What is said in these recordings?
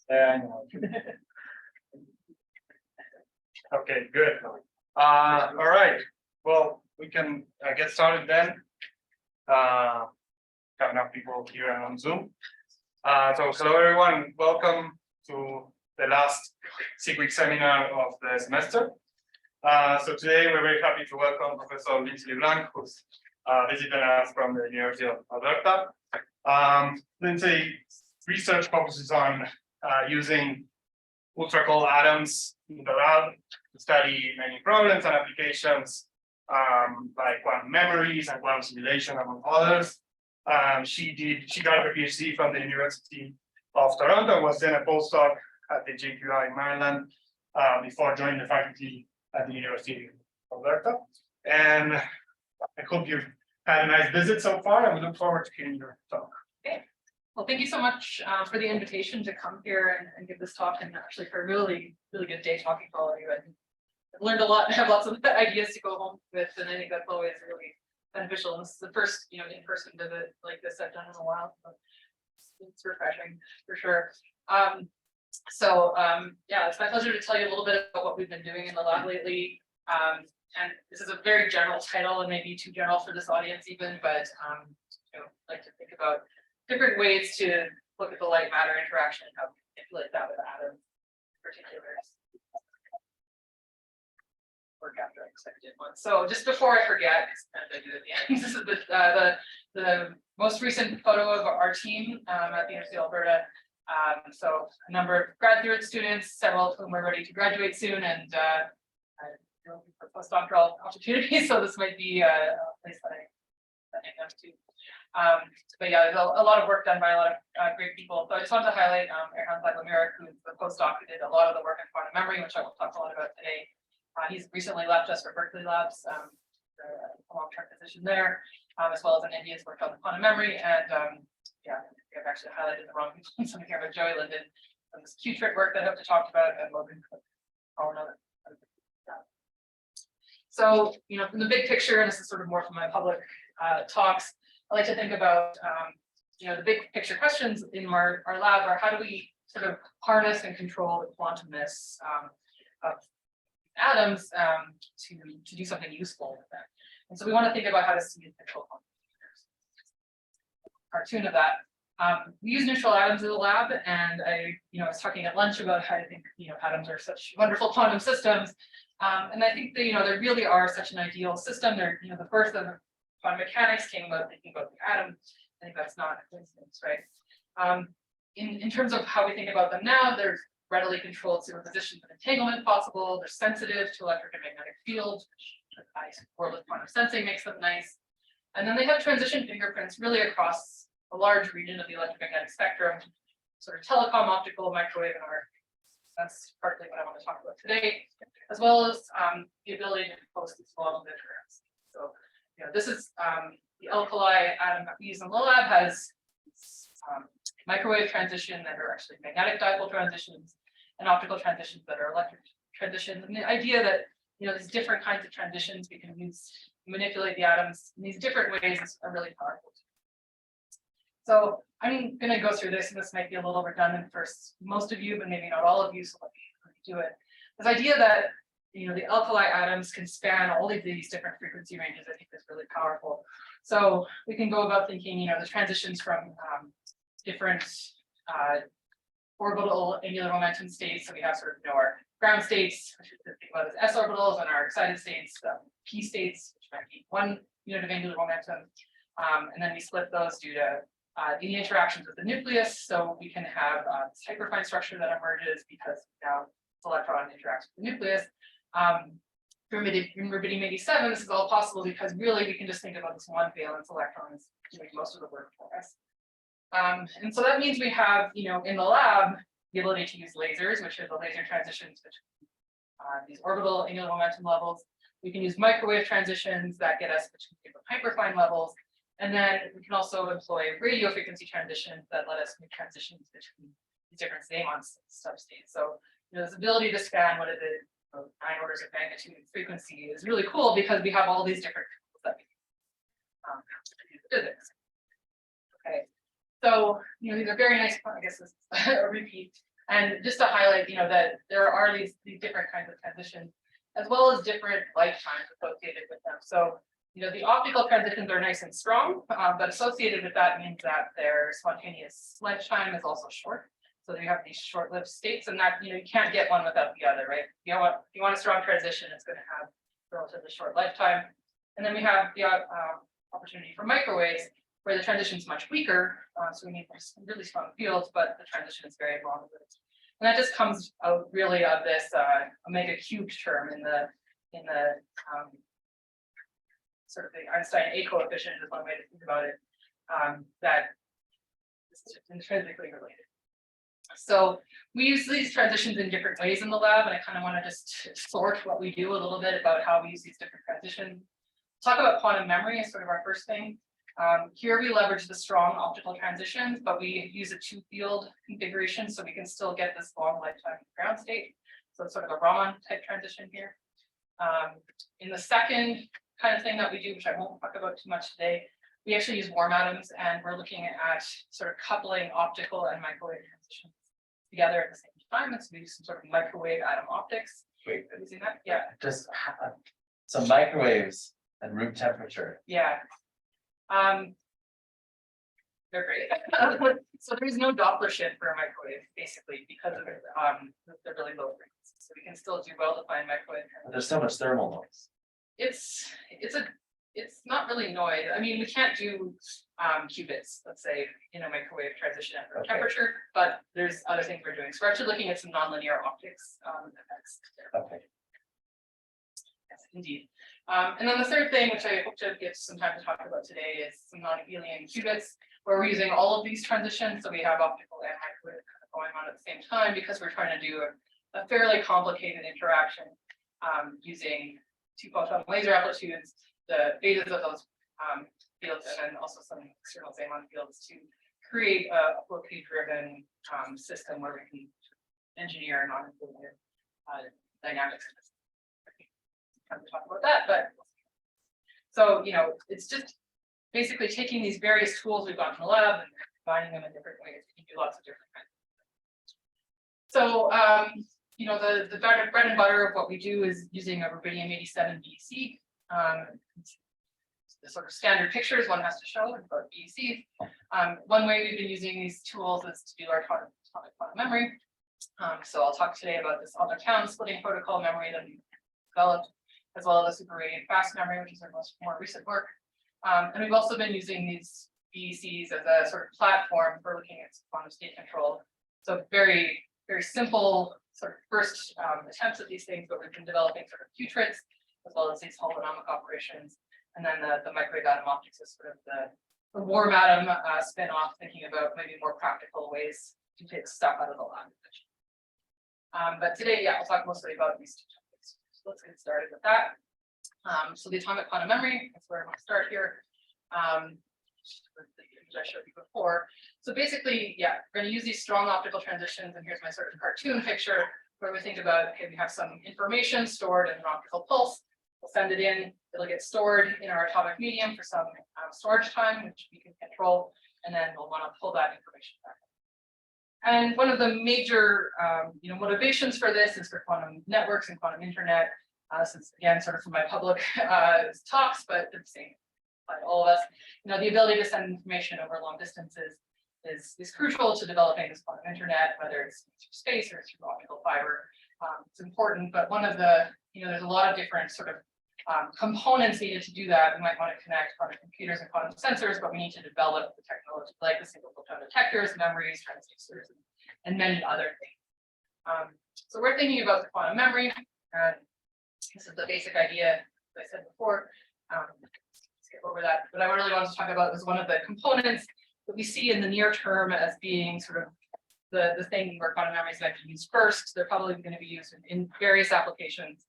Yeah, I know. Okay, good. All right. Well, we can get started then. Have enough people here on Zoom. So hello everyone, welcome to the last CQuiC seminar of the semester. So today we're very happy to welcome Professor Lindsay LeBlanc, who's visiting us from the University of Alberta. Lindsay's research focuses on using ultra-cold atoms in the lab to study many problems and applications like quantum memories and quantum simulation, among others. She got her PhD from the University of Toronto and was then a postdoc at the CQuIC in Maryland before joining the faculty at the University of Alberta. And I hope you've had a nice visit so far, and we look forward to hearing your talk. Okay. Well, thank you so much for the invitation to come here and give this talk, and actually for a really good day talking to all of you. I've learned a lot and have lots of ideas to go home with, and I think that's always really beneficial. And this is the first, in-person visit like this I've done in a while. So it's refreshing for sure. Yeah, it's my pleasure to tell you a little bit about what we've been doing in the lab lately. And this is a very general title and maybe too general for this audience even, but like to think about different ways to look at the light matter interaction and how we manipulate that with atoms in particular. Work after I did one. So just before I forget, I do at the end. This is the most recent photo of our team at the University of Alberta. So a number of graduate students, several of whom are ready to graduate soon, and looking for postdoctoral opportunities. So this might be a place that I think them to. But yeah, there's a lot of work done by a lot of great people. So I just wanted to highlight LeBlanc, who's the postdoc who did a lot of the work in quantum memory, which I will talk a lot about today. He's recently left us for Berkeley Labs, a long-term position there, as well as in India's work on quantum memory. And yeah, I've actually highlighted the wrong people. Something here about Joey Linden from this CQuiC work that I hope to talk about, and Logan or another. So, from the big picture, and this is sort of more from my public talks, I like to think about, the big picture questions in our lab are how do we sort of harness and control the quantumness of atoms to do something useful with them. And so we want to think about how to see and control quantum computers. Cartoon of that. We use neutral atoms in the lab, and I was talking at lunch about how I think atoms are such wonderful quantum systems. And I think that there really are such an ideal system. They're the birth of quantum mechanics came about thinking about the atom. I think that's not a coincidence, right? In terms of how we think about them now, there's readily controlled superpositions of entanglement possible. They're sensitive to electric and magnetic fields, which nice world of quantum sensing makes them nice. And then they have transition fingerprints really across a large region of the electromagnetic spectrum, sort of telecom, optical, microwave, and RF. That's partly what I want to talk about today, as well as the ability to compose these laws of interference. So, this is the alkali atom that we use in the lab has microwave transition that are actually magnetic dipole transitions, and optical transitions that are electric transitions. And the idea that these different kinds of transitions we can use to manipulate the atoms in these different ways are really powerful. So I'm going to go through this, and this might be a little redundant for most of you, but maybe not all of you, so let me do it. This idea that the alkali atoms can span all of these different frequency ranges, I think is really powerful. So we can go about thinking, the transitions from different orbital angular momentum states. So we have sort of our ground states, which we think about as s orbitals, and our excited states, p states, which might be 1 unit of angular momentum. And then we split those due to the interactions with the nucleus. So we can have this hyperfine structure that emerges because now this electron interacts with the nucleus. In rubidium 87, this is all possible because really we can just think about this one valence electron as doing most of the work for us. And so that means we have, in the lab, the ability to use lasers, which are the laser transitions between these orbital angular momentum levels. We can use microwave transitions that get us between different hyperfine levels. And then we can also employ radio frequency transitions that let us make transitions between these different Zeeman substates. So this ability to span what is it, 9 orders of magnitude in frequency is really cool because we have all these different tools that we can use physics. Okay, so these are very nice. I guess this is a repeat And just to highlight, that there are these different kinds of transitions, as well as different lifetimes associated with them. So, the optical transitions are nice and strong, but associated with that means that their spontaneous lifetime is also short. So you have these short-lived states, and that you can't get one without the other, right? If you want a strong transition, it's going to have relatively short lifetime. And then we have the opportunity for microwaves, where the transition is much weaker, so we need really strong fields, but the transition is very long-lived. And that just comes out really of this omega cubed term in the sort of the Einstein A coefficient is one way to think about it. That is just intrinsically related. So we use these transitions in different ways in the lab, and I kind of want to just sort what we do a little bit about how we use these different transitions. Talk about quantum memory as sort of our first thing. Here we leverage the strong optical transitions, but we use a 2-field configuration, so we can still get this long lifetime ground state. So it's sort of a Raman type transition here. In the second kind of thing that we do, which I won't talk about too much today, we actually use warm atoms, and we're looking at sort of coupling optical and microwave transitions together at the same time. And so we use some sort of microwave atom optics. Wait, Have you seen that? Yeah. just some microwaves and room temperature. Yeah. They're great. So there's no Doppler shift for a microwave, basically, because of the really low frequencies. So we can still do well-defined microwave. But there's so much thermal noise. It's not really noise. I mean, we can't do qubits, let's say, in a microwave transition at room temperature, but there's other things we're doing. So we're actually looking at some nonlinear optics effects there. Okay. Yes, indeed. And then the third thing, which I hope to get some time to talk about today, is some non-abelian qubits, where we're using all of these transitions. So we have optical and microwave kind of going on at the same time, because we're trying to do a fairly complicated interaction using 2 photon laser amplitudes, the betas of those fields, and then also some external Zeeman fields to create a Folke-driven system where we can engineer non-abelian dynamics. Time to talk about that, but so it's just basically taking these various tools we've got in the lab and combining them in different ways. We can do lots of different kinds. So the bread and butter of what we do is using a rubidium 87 BEC. The sort of standard pictures one has to show about BEC. One way we've been using these tools is to do our atomic quantum memory. So I'll talk today about this autotown splitting protocol memory that we developed, as well as super radiant fast memory, which is our more recent work. And we've also been using these BECs as a sort of platform for looking at quantum state control. So very, very simple sort of first attempts at these things, but we've been developing sort of qubits, as well as these holonomic operations. And then the microwave atom optics is sort of the warm atom spin-off, thinking about maybe more practical ways to take stuff out of the lab. But today, I'll talk mostly about these 2 topics. So let's get started with that. So the atomic quantum memory, that's where I'm going to start here. The image I showed you before. So basically, we're going to use these strong optical transitions, and here's my sort of cartoon picture where we think about, okay, we have some information stored in an optical pulse. We'll send it in, it'll get stored in our atomic medium for some storage time, which we can control, and then we'll want to pull that information back. And one of the major motivations for this is for quantum networks and quantum internet. Since again, sort of from my public talks, but the same by all of us, the ability to send information over long distances is crucial to developing this quantum internet, whether it's through space or through optical fiber. It's important, but one of the, there's a lot of different sort of components needed to do that. We might want to connect quantum computers and quantum sensors, but we need to develop the technology like the single photon detectors, memories, transducers, and many other things. So we're thinking about the quantum memory. This is the basic idea, as I said before. Skip over that. But I really wanted to talk about was one of the components that we see in the near term as being sort of the thing where quantum memory is going to be used first. They're probably going to be used in various applications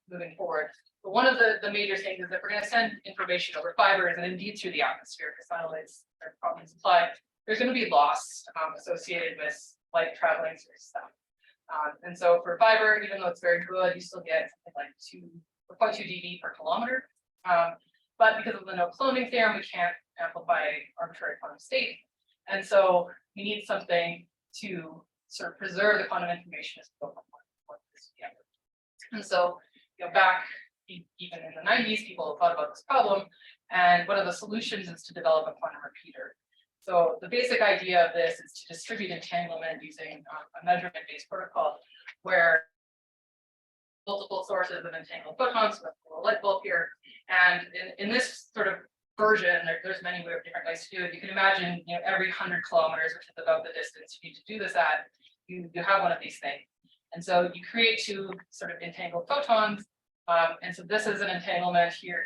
moving forward. But one of the major things is that we're going to send information over fibers and indeed through the atmosphere, because satellites are probably supplied. There's going to be loss associated with light traveling through stuff. And so for fiber, even though it's very good, you still get something like 2.2 dB per kilometer. But because of the no cloning theorem, we can't amplify arbitrary quantum state. And so we need something to sort of preserve the quantum information as we go from one to the other. And so, back even in the 90s, people thought about this problem, and one of the solutions is to develop a quantum repeater. So the basic idea of this is to distribute entanglement using a measurement-based protocol where multiple sources of entangled photons, so that's a little light bulb here. And in this sort of version, there's many different ways to do it. You can imagine, every 100 kilometers, which is about the distance you need to do this at, you have one of these things. And so you create two sort of entangled photons. And so this is an entanglement here,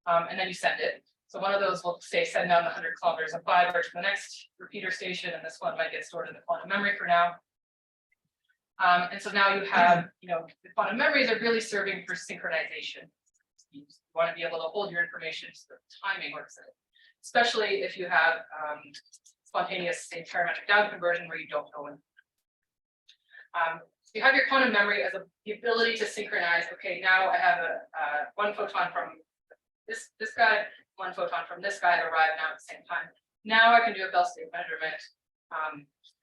and then you send it. So one of those will say send down the 100 kilometers of fiber to the next repeater station, and this one might get stored in the quantum memory for now. And so now you have, the quantum memories are really serving for synchronization. You want to be able to hold your information so the timing works in it, especially if you have spontaneous, say, parametric down conversion where you don't know when. So you have your quantum memory as the ability to synchronize. Okay, now I have one photon from this guy, one photon from this guy to arrive now at the same time. Now I can do a Bell state measurement.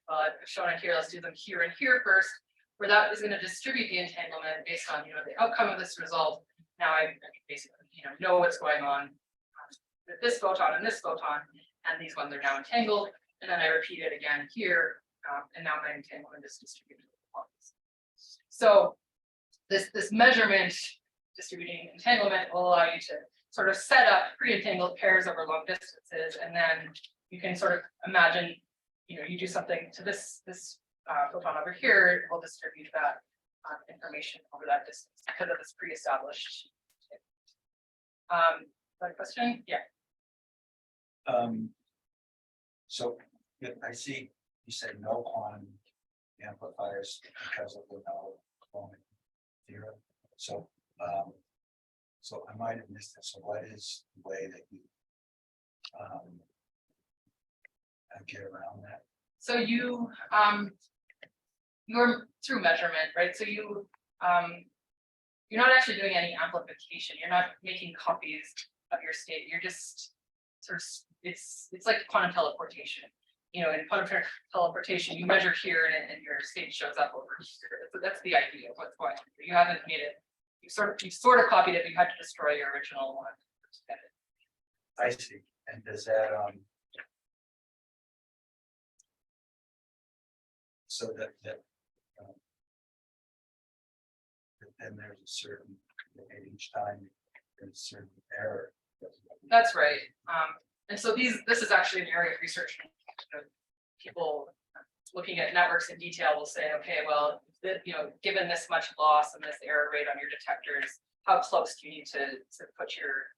Well, I've shown it here. Let's do them here and here first, where that is going to distribute the entanglement based on the outcome of this result. Now I basically know what's going on with this photon and this photon, and these ones are now entangled. And then I repeat it again here, and now my entanglement is distributed. So this measurement distributing entanglement will allow you to sort of set up pre-entangled pairs over long distances, and then you can sort of imagine, you do something to this photon over here, it will distribute that information over that distance because of this pre-established. That question? Yeah. So I see you said no quantum amplifiers because of the no cloning theorem. So so I might have missed it. So what is the way that you get around that? So you're through measurement, right? So you're not actually doing any amplification. You're not making copies of your state. You're just sort of, it's like quantum teleportation. In quantum teleportation, you measure here and your state shows up over here. So that's the idea of what's going on. You haven't made it. You sort of copied it, but you had to destroy your original one. I see. And does that so that then there's a certain at each time there's a certain error. That's right. And so this is actually an area of research. People looking at networks in detail will say, okay, well, given this much loss and this error rate on your detectors, how close do you need to put your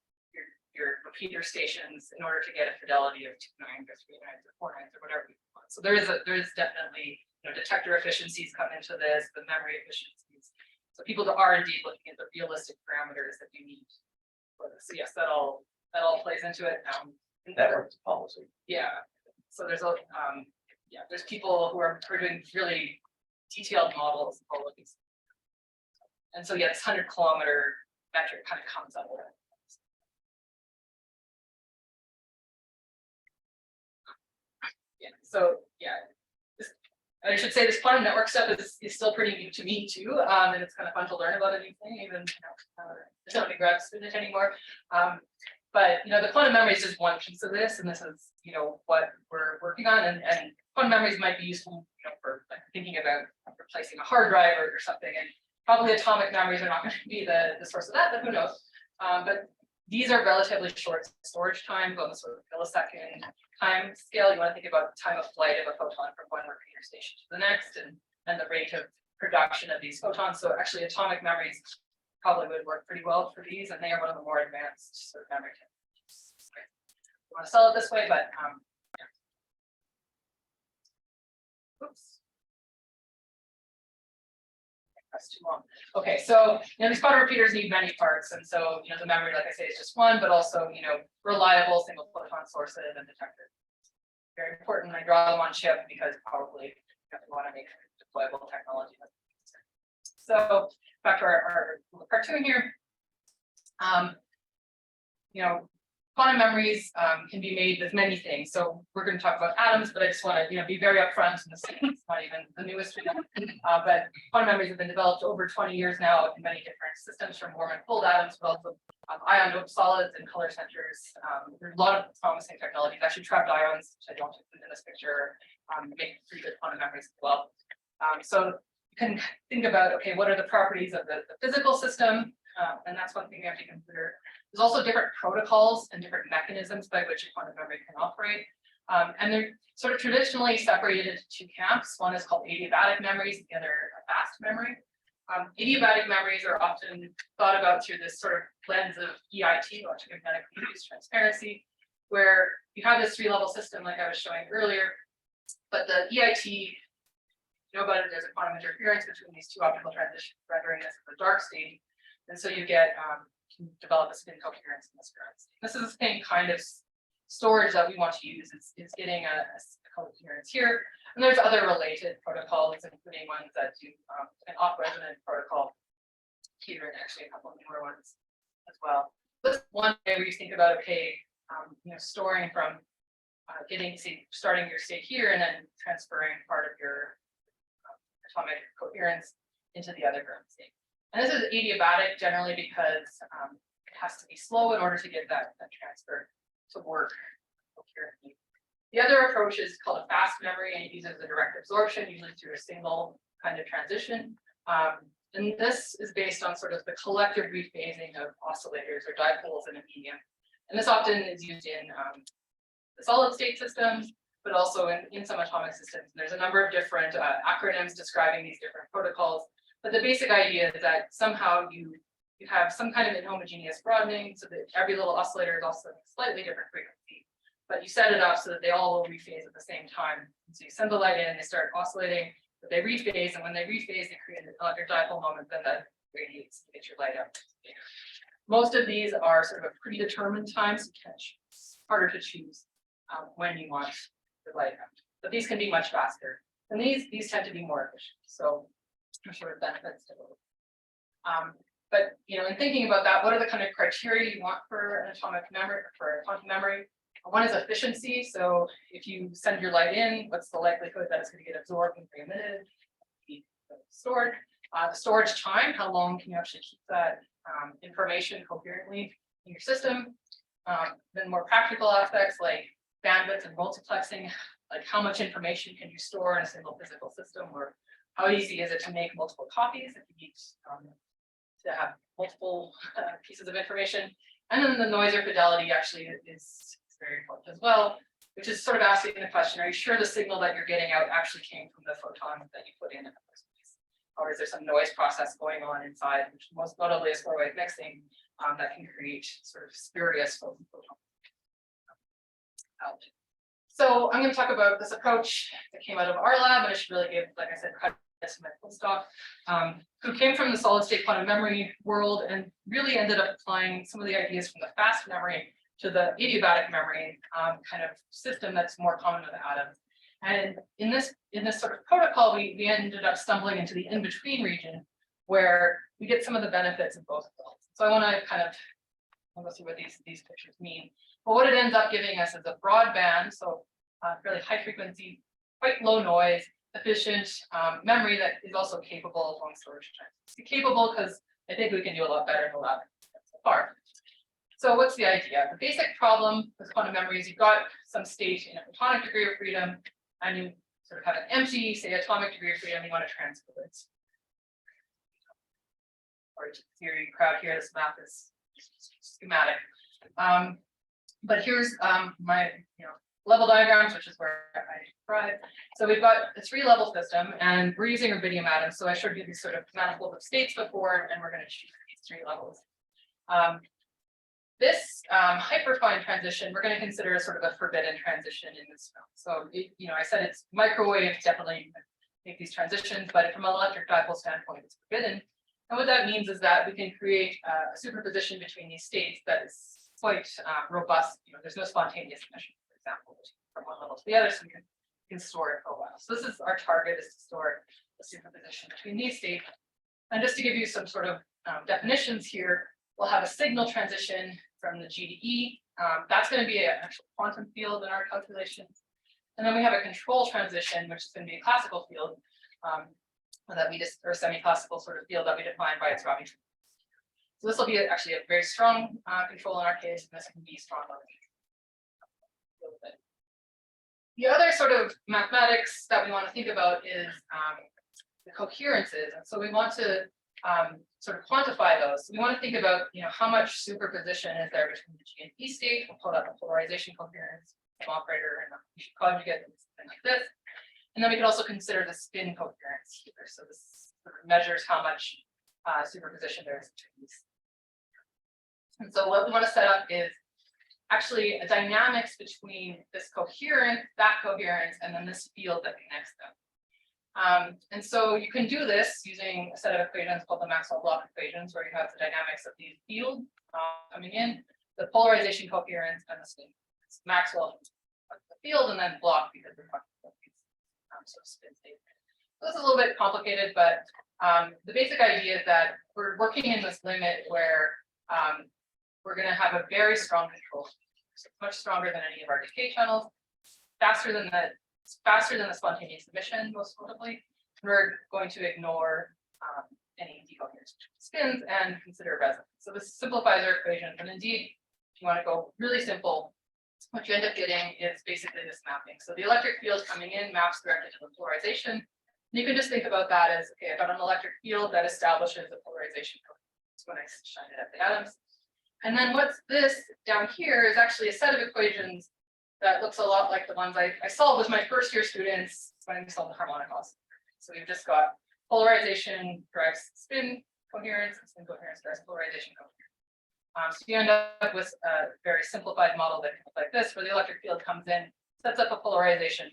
repeater stations in order to get a fidelity of 2 nines or 3 nines or 4 nines or whatever you want. So there is definitely detector efficiencies come into this, the memory efficiencies. So people are indeed looking at the realistic parameters that you need for this. So yes, that all plays into it. Network topology. Yeah. So there's there's people who are doing really detailed models of all of these. And so this 100-kilometer metric kind of comes up with it. Yeah. So I should say this quantum network stuff is still pretty new to me too, and it's kind of fun to learn about a new thing. Even it's not a grad student anymore. But the quantum memory is just one piece of this, and this is what we're working on. And quantum memories might be useful for thinking about replacing a hard drive or something. And probably atomic memories are not going to be the source of that, but who knows? But these are relatively short storage times on the sort of millisecond time scale. You want to think about the time of flight of a photon from one repeater station to the next, and the rate of production of these photons. So actually, atomic memories probably would work pretty well for these, and they are one of the more advanced sort of memory technologies. We want to sell it this way, but oops. That's too long. Okay, so these quantum repeaters need many parts, and so the memory, like I say, is just one, but also reliable single photon sources and detectors. Very important. I draw them on chip because probably you want to make deployable technology. So back to our cartoon here. Quantum quantum memories can be made with many things. So we're going to talk about atoms, but I just want to be very upfront. And it's not even the newest one. But quantum memories have been developed over 20 years now in many different systems, from warm and cold atoms, but also ion doped solids and color centers. There's a lot of promising technologies. Actually, trapped ions, which I don't include in this picture, make pretty good quantum memories as well. So you can think about, okay, what are the properties of the physical system? And that's one thing you have to consider. There's also different protocols and different mechanisms by which a quantum memory can operate. And they're sort of traditionally separated into two camps. One is called adiabatic memories, the other a fast memory. Adiabatic memories are often thought about through this sort of lens of EIT, electromagnetic induced transparency, where you have this three-level system like I was showing earlier, but the EIT, you know about it, there's a quantum interference between these two optical transitions, rendering this as a dark state. And so you get can develop a spin coherence in this current state. This is the same kind of storage that we want to use. It's getting a coherence here. And there's other related protocols, including ones that do an off-resonant protocol here, and actually a couple of newer ones as well. This one way where you think about, okay, storing from starting your state here and then transferring part of your atomic coherence into the other current state. And this is adiabatic generally because it has to be slow in order to get that transfer to work coherently. The other approach is called a fast memory, and it uses a direct absorption, usually through a single kind of transition. And this is based on sort of the collective rephasing of oscillators or dipoles in a medium. And this often is used in the solid state systems, but also in some atomic systems. There's a number of different acronyms describing these different protocols. But the basic idea is that somehow you have some kind of inhomogeneous broadening, so that every little oscillator is also a slightly different frequency. But you set it up so that they all will rephase at the same time. And so you send the light in, they start oscillating, but they rephase, and when they rephase, they create an electric dipole moment, then that radiates to get your light out. Most of these are sort of a predetermined time, so you can't choose. It's harder to choose when you want the light out. But these can be much faster. And these tend to be more efficient. So sort of benefits to both. But in thinking about that, what are the kind of criteria you want for an atomic memory, for a quantum memory? One is efficiency. So if you send your light in, what's the likelihood that it's going to get absorbed and re-emitted, be stored? The storage time, how long can you actually keep that information coherently in your system? Then more practical aspects like bandwidth and multiplexing, like how much information can you store in a single physical system, or how easy is it to make multiple copies if you need to have multiple pieces of information? And then the noise or fidelity actually is very important as well, which is sort of asking the question, are you sure the signal that you're getting out actually came from the photon that you put in the first place? Or is there some noise process going on inside, which most notably is four-way mixing, that can create sort of spurious photon out. So I'm going to talk about this approach that came out of our lab, and I should really give, like I said, credit to my postdoc, who came from the solid state quantum memory world and really ended up applying some of the ideas from the fast memory to the adiabatic memory kind of system that's more common with atoms. And in this sort of protocol, we ended up stumbling into the in-between region where we get some of the benefits of both worlds. So I want to kind of go through what these pictures mean. But what it ends up giving us is a broadband, so really high frequency, quite low noise, efficient memory that is also capable of long storage times. It's capable because I think we can do a lot better in the lab so far. So what's the idea? The basic problem with quantum memory is you've got some state in a photonic degree of freedom, and you sort of have an empty, say, atomic degree of freedom, you want to transfer it. Or to the theory crowd here, this map is schematic. But here's my level diagrams, which is where I describe. So we've got a three-level system, and we're using rubidium atoms. So I showed you these sort of manifold of states before, and we're going to choose these three levels. This hyperfine transition, we're going to consider as sort of a forbidden transition in this film. So, I said it's microwave, definitely make these transitions, but from an electric dipole standpoint, it's forbidden. And what that means is that we can create a superposition between these states that is quite robust. There's no spontaneous emission, for example, from one level to the other, so we can store it for a while. So this is our target, is to store a superposition between these states. And just to give you some sort of definitions here, we'll have a signal transition from the G to E, That's going to be an actual quantum field in our calculations. And then we have a control transition, which is going to be a classical field that we just, or semi-classical sort of field that we define by its Rabi. So this will be actually a very strong control in our case, and this can be strong. The other sort of mathematics that we want to think about is the coherences, and so we want to sort of quantify those. So we want to think about, how much superposition is there between the G and P state. We'll pull out the polarization coherence operator and the conjugate and something like this. And then we can also consider the spin coherence here. So this sort of measures how much superposition there is between these. And so what we want to set up is actually a dynamics between this coherence, that coherence, and then this field that connects them. And so you can do this using a set of equations called the Maxwell-Bloch equations, where you have the dynamics of these fields coming in, the polarization coherence, and the spin. It's Maxwell the field, and then Bloch because we're talking about these sort of spin states. So this is a little bit complicated, but the basic idea is that we're working in this limit where we're going to have a very strong control, so much stronger than any of our decay channels, faster than the spontaneous emission, most notably. We're going to ignore any decoherence spins and consider resonance. So this simplifies our equation, and indeed, if you want to go really simple, what you end up getting is basically this mapping. So the electric field coming in maps directly to the polarization. And you can just think about that as, okay, I've got an electric field that establishes the polarization coherence when I shine it at the atoms. And then what's this down here is actually a set of equations that looks a lot like the ones I solved with my first year students when we solved the harmonic oscillator. So we've just got polarization drives spin coherence, and spin coherence drives polarization coherence. So you end up with a very simplified model that looks like this, where the electric field comes in, sets up a polarization,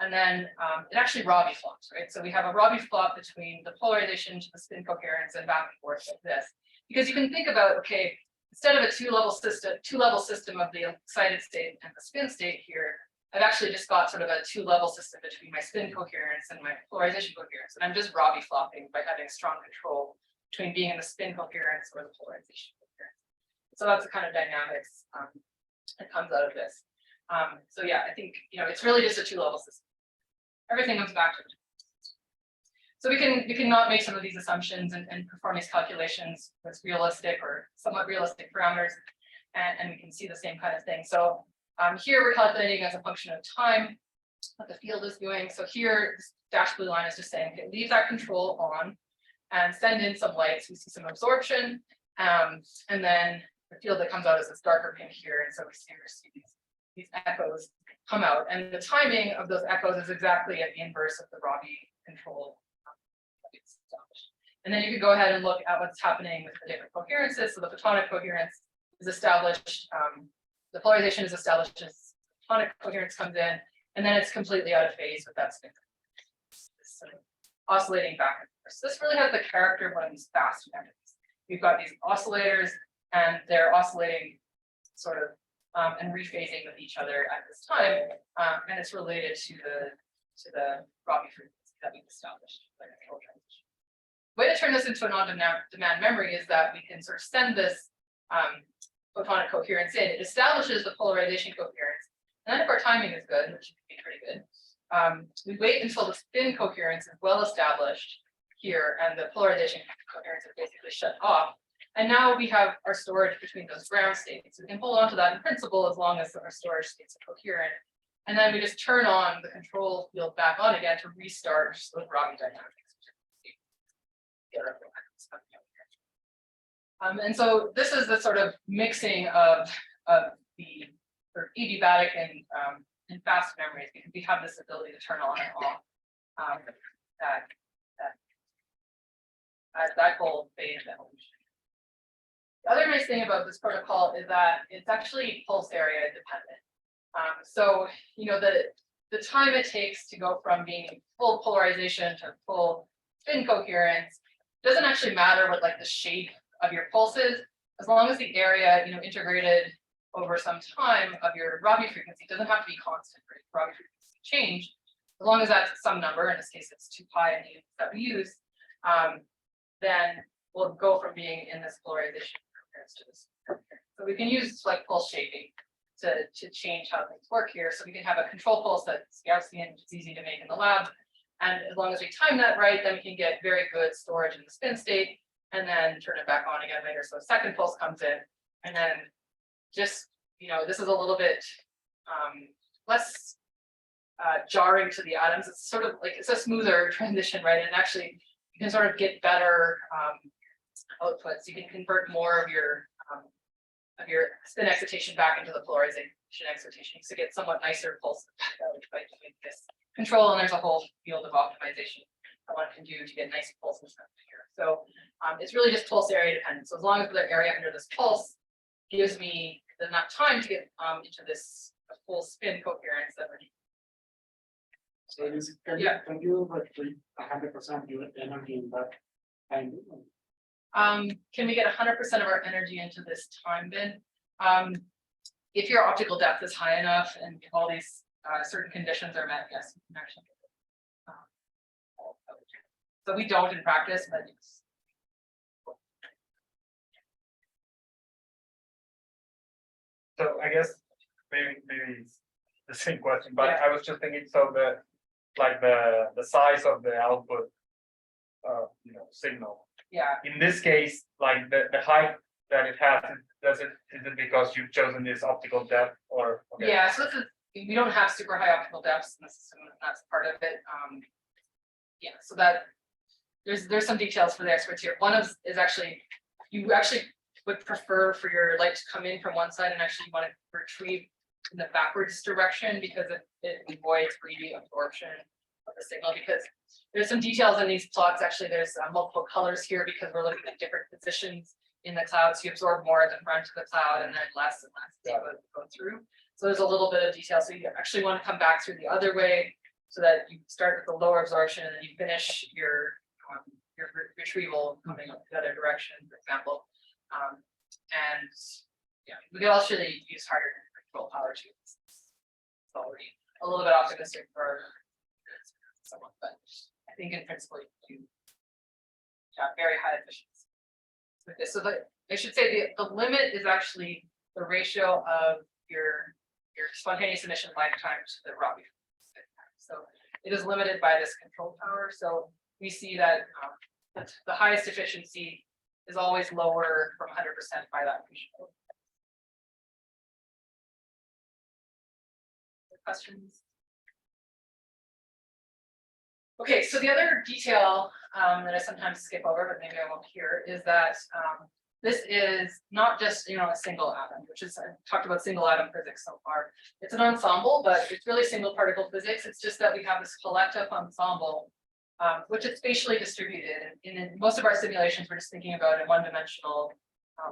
and then it actually Rabi flops, right? So we have a Rabi flop between the polarization to the spin coherence and back and forth like this. Because you can think about, okay, instead of a two-level system of the excited state and the spin state here, I've actually just got sort of a two-level system between my spin coherence and my polarization coherence. And I'm just Rabi flopping by having strong control between being in the spin coherence or the polarization coherence. So that's the kind of dynamics that comes out of this. So yeah, I think, it's really just a two-level system. Everything comes back to it. So we can not make some of these assumptions and perform these calculations with realistic or somewhat realistic parameters, and we can see the same kind of thing. So here we're calculating as a function of time what the field is doing. So here, this dashed blue line is just saying, okay, leave that control on and send in some light. So we see some absorption, and then the field that comes out is this darker pink here. And so we see these echoes come out, and the timing of those echoes is exactly at the inverse of the Rabi control. And then you could go ahead and look at what's happening with the different coherences. So the photonic coherence is established, the polarization is established as photonic coherence comes in, and then it's completely out of phase with that spin. Sort of oscillating back and forth. So this really has the character of one of these fast mechanisms. We've got these oscillators, and they're oscillating sort of and rephasing with each other at this time, and it's related to the Rabi frequency that we've established by control transition. The way to turn this into a non-demand memory is that we can sort of send this photonic coherence in. It establishes the polarization coherence, and then if our timing is good, which can be pretty good, we wait until the spin coherence is well established here, and the polarization coherence is basically shut off. And now we have our storage between those ground states. We can hold on to that in principle as long as our storage states are coherent. And then we just turn on the control field back on again to restart those Rabi dynamics. And so this is the sort of mixing of the sort of adiabatic and fast memories, because we have this ability to turn on and off that whole phase evolution. The other nice thing about this protocol is that it's actually pulse area dependent. So the time it takes to go from being full polarization to full spin coherence doesn't actually matter what like the shape of your pulse is, as long as the area integrated over some time of your Rabi frequency doesn't have to be constant, right? Rabi frequency change, as long as that's some number. In this case, it's 2pi in the units that we use. Then we'll go from being in this polarization coherence to this coherence. So we can use like pulse shaping to change how things work here. So we can have a control pulse that's Gaussian, which is easy to make in the lab. And as long as we time that right, then we can get very good storage in the spin state and then turn it back on again later. So a second pulse comes in, and then just, this is a little bit less jarring to the atoms. It's sort of like, it's a smoother transition, right? And actually you can sort of get better outputs. You can convert more of your spin excitation back into the polarization excitation to get somewhat nicer pulses back out by doing this control. And there's a whole field of optimization that one can do to get nice pulses here. So it's really just pulse area dependent. So as long as the area under this pulse gives me enough time to get into this full spin coherence that we're doing. So is can you but 100% your energy in that time? Can we get 100% of our energy into this time bin? If your optical depth is high enough and if all these certain conditions are met, yes, you can actually get it. So we don't in practice, but it's. So I guess maybe it's the same question, but Yeah. I was just thinking, so the size of the output signal. Yeah, In this case, like the height that it has, is it because you've chosen this optical depth or? Okay. yeah, so this is, we don't have super high optical depths in the system, and that's part of it. Yeah, so that there's some details for the experts here. One is actually, you actually would prefer for your light to come in from one side and actually want to retrieve in the backwards direction because it avoids greedy absorption of the signal. Because there's some details in these plots. Actually, there's multiple colors here because we're looking at different positions in the cloud. So you absorb more at the front of the cloud and then less and less as you go through. So there's a little bit of detail. So you actually want to come back through the other way so that you start with the lower absorption and then you finish your retrieval coming up the other direction, for example. And yeah, we could also use harder control power too. It's already a little bit optimistic for someone, but I think in principle you have very high efficiency with this. So I should say the limit is actually the ratio of your spontaneous emission lifetime to the raw behavior. So it is limited by this control power. So we see that the highest efficiency is always lower from 100% by that ratio. Questions? Okay, so the other detail that I sometimes skip over, but maybe I won't here, is that this is not just a single atom, which is, I've talked about single atom physics so far. It's an ensemble, but it's really single particle physics. It's just that we have this collective ensemble, which is spatially distributed. And in most of our simulations, we're just thinking about a one-dimensional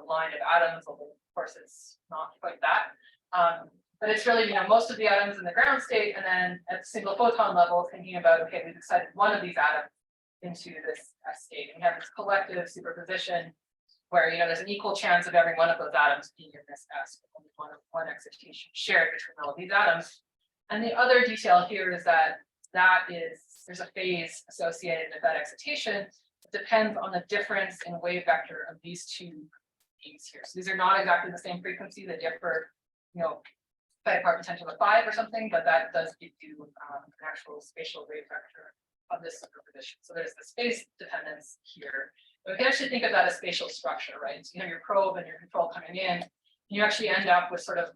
line of atoms, although of course it's not quite that. But it's really, most of the atoms in the ground state, and then at the single photon level, thinking about, okay, we've excited one of these atoms into this state. And we have this collective superposition where, there's an equal chance of every one of those atoms being in this S, with only one excitation shared between all of these atoms. And the other detail here is that there's a phase associated with that excitation. It depends on the difference in wave vector of these two beams here. So these are not exactly the same frequency. They differ, by part potential of 5 or something, but that does give you an actual spatial wave vector of this superposition. So there's the space dependence here. But we can actually think of that as spatial structure, right? So you have your probe and your control coming in, and you actually end up with sort of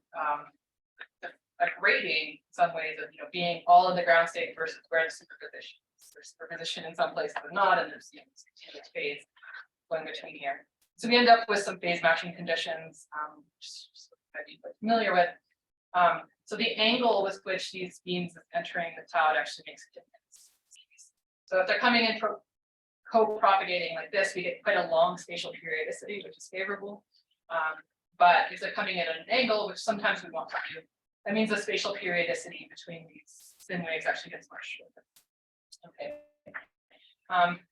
a grading in some ways of being all in the ground state versus where the superposition. There's superposition in some places but not, and there's this continuous phase going between here. So we end up with some phase matching conditions, which you might be quite familiar with. So the angle with which these beams is entering the cloud actually makes a difference. So if they're coming in co-propagating like this, we get quite a long spatial periodicity, which is favorable. But if they're coming in at an angle, which sometimes we want to do, that means the spatial periodicity between these spin waves actually gets much shorter. Okay.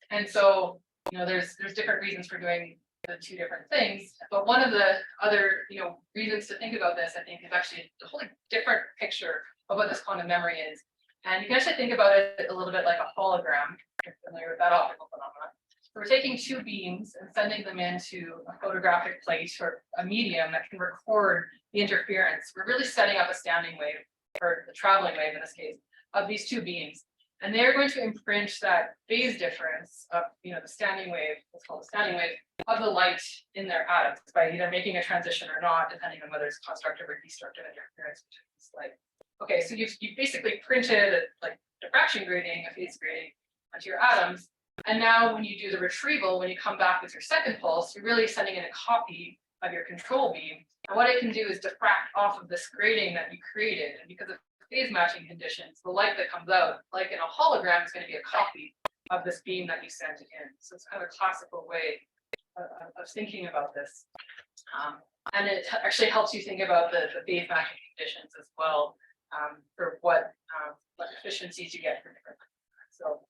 And so there's different reasons for doing the two different things, but one of the other reasons to think about this, I think, is actually a wholly different picture of what this quantum memory is. And you can actually think about it a little bit like a hologram. If you're familiar with that optical phenomenon. So we're taking two beams and sending them into a photographic plate or a medium that can record the interference. We're really setting up a standing wave, or the traveling wave in this case, of these two beams. And they're going to imprint that phase difference of, the standing wave, what's called the standing wave, of the light in their atoms by either making a transition or not, depending on whether it's constructive or destructive interference between this light. Okay, so you've basically printed like diffraction grading, a phase grading onto your atoms. And now when you do the retrieval, when you come back with your second pulse, you're really sending in a copy of your control beam. And what it can do is diffract off of this grading that you created. And because of phase matching conditions, the light that comes out, like in a hologram, is going to be a copy of this beam that you sent in. So it's kind of a classical way of thinking about this. And it actually helps you think about the phase matching conditions as well, for what efficiencies you get from different. So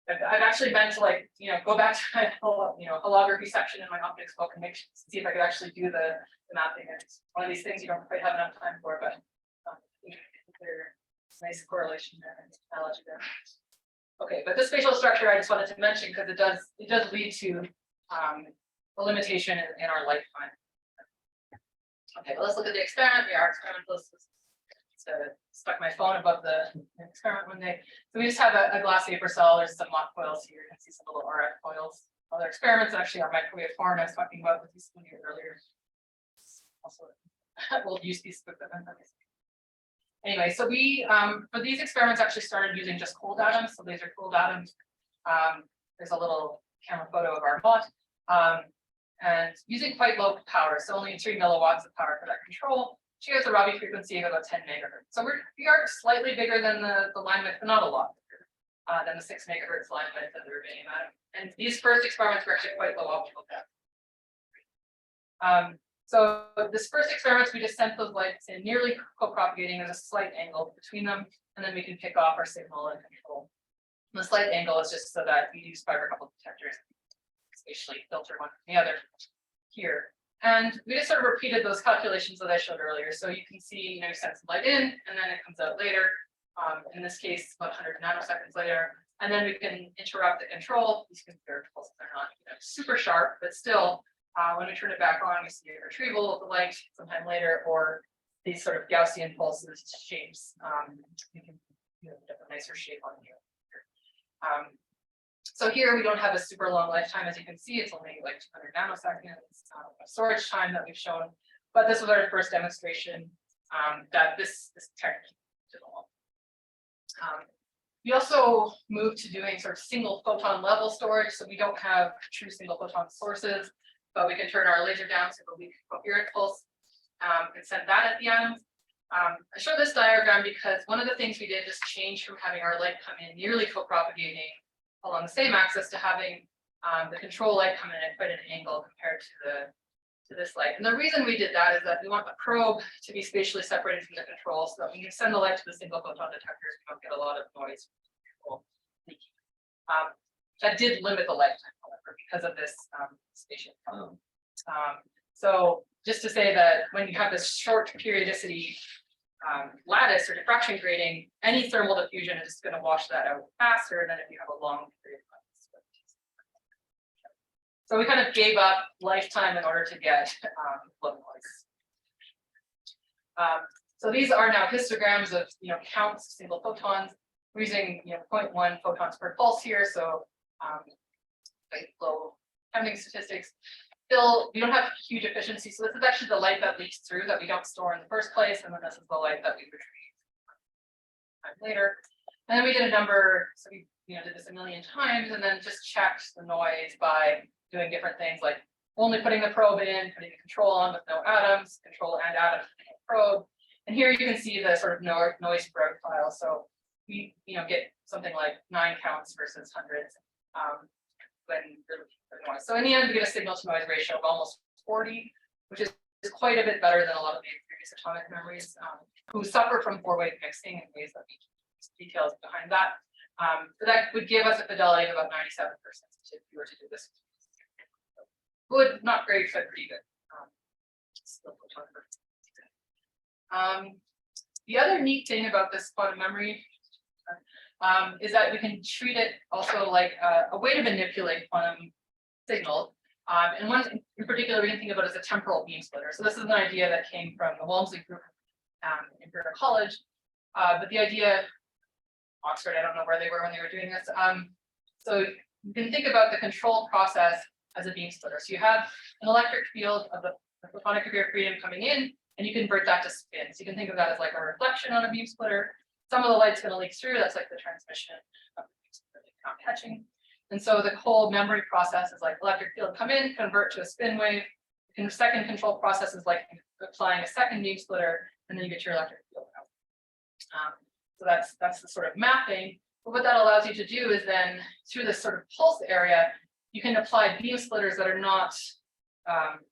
I've actually been to go back to my holography section in my optics book and see if I could actually do the mapping. And it's one of these things you don't quite have enough time for, but there's a nice correlation there and analogy there. Okay, but the spatial structure I just wanted to mention because it does lead to a limitation in our lifetime. Okay, well, let's look at the experiment. We are experimentalists. Stuck my phone above the experiment one day. So we just have a glass vapor cell. There's some MOT coils here. You can see some little RF coils. Other experiments actually are microwave form. I was talking about with these one year earlier. Also, we'll use these equipment. Anyway, so we for these experiments actually started using just cold atoms. So these are cold atoms. There's a little camera photo of our MOT. And using quite low power, so only 3 milliwatts of power for that control. She has a Rabi frequency of about 10 megahertz. So we are slightly bigger than the line width, but not a lot bigger than the 6 megahertz line width of the rubidium atom. And these first experiments were actually quite low optical depth. So this first experiments, we just sent those lights in nearly co-propagating. There's a slight angle between them, and then we can pick off our signal and control. And the slight angle is just so that we use fiber coupled detectors, spatially filter one from the other here. And we just sort of repeated those calculations that I showed earlier. So you can see, you send some light in, and then it comes out later. In this case, about 100 nanoseconds later. And then we can interrupt the control. These considered pulses are not super sharp, but still, when we turn it back on, we see a retrieval of the light sometime later, or these sort of Gaussian pulses shapes. You can get a nicer shape on here. So here we don't have a super long lifetime, as you can see, it's only like 200 nanoseconds of storage time that we've shown. But this was our first demonstration that this technique did all. We also moved to doing sort of single photon level storage, so we don't have true single photon sources, but we can turn our laser down to a weak coherent pulse and send that at the atoms. I show this diagram because one of the things we did is change from having our light come in nearly co-propagating along the same axis to having the control light come in at quite an angle compared to this light. And the reason we did that is that we want the probe to be spatially separated from the control, so that when you send the light to the single photon detectors, we don't get a lot of noise from the control. That did limit the lifetime, however, because of this spatial problem. So just to say that when you have this short periodicity lattice or diffraction grading, any thermal diffusion is going to wash that out faster than if you have a long period of lattice. So we kind of gave up lifetime in order to get low noise. So these are now histograms of counts of single photons. We're using 0.1 photons per pulse here, so quite low counting statistics. Still, we don't have huge efficiency, so this is actually the light that leaks through that we don't store in the first place, and then this is the light that we retrieve later. And then we did a number, so we did this a million times, and then just checked the noise by doing different things like only putting the probe in, putting the control on with no atoms, control and atoms in the probe. And here you can see the sort of noise profile. So we get something like 9 counts versus hundreds. When the noise. So in the end, we get a signal to noise ratio of almost 40, which is quite a bit better than a lot of the previous atomic memories who suffer from 4-wave mixing in ways that we details behind that. But that would give us a fidelity of about 97% if we were to do this. Good, not great, but pretty good. The other neat thing about this quantum memory is that we can treat it also like a way to manipulate quantum signal. And one in particular we can think about is a temporal beam splitter. So this is an idea that came from the Walmsley group in Imperial College. But the idea, Oxford, I don't know where they were when they were doing this. So you can think about the control process as a beam splitter. So you have an electric field of the photonic degree of freedom coming in, and you convert that to spin. So you can think of that as like a reflection on a beam splitter. Some of the light's going to leak through. That's like the transmission of the beam splitter not catching. And so the whole memory process is like electric field come in, convert to a spin wave. And the second control process is like applying a second beam splitter, and then you get your electric field out. So that's the sort of mapping. But what that allows you to do is then through this sort of pulse area, you can apply beam splitters that are not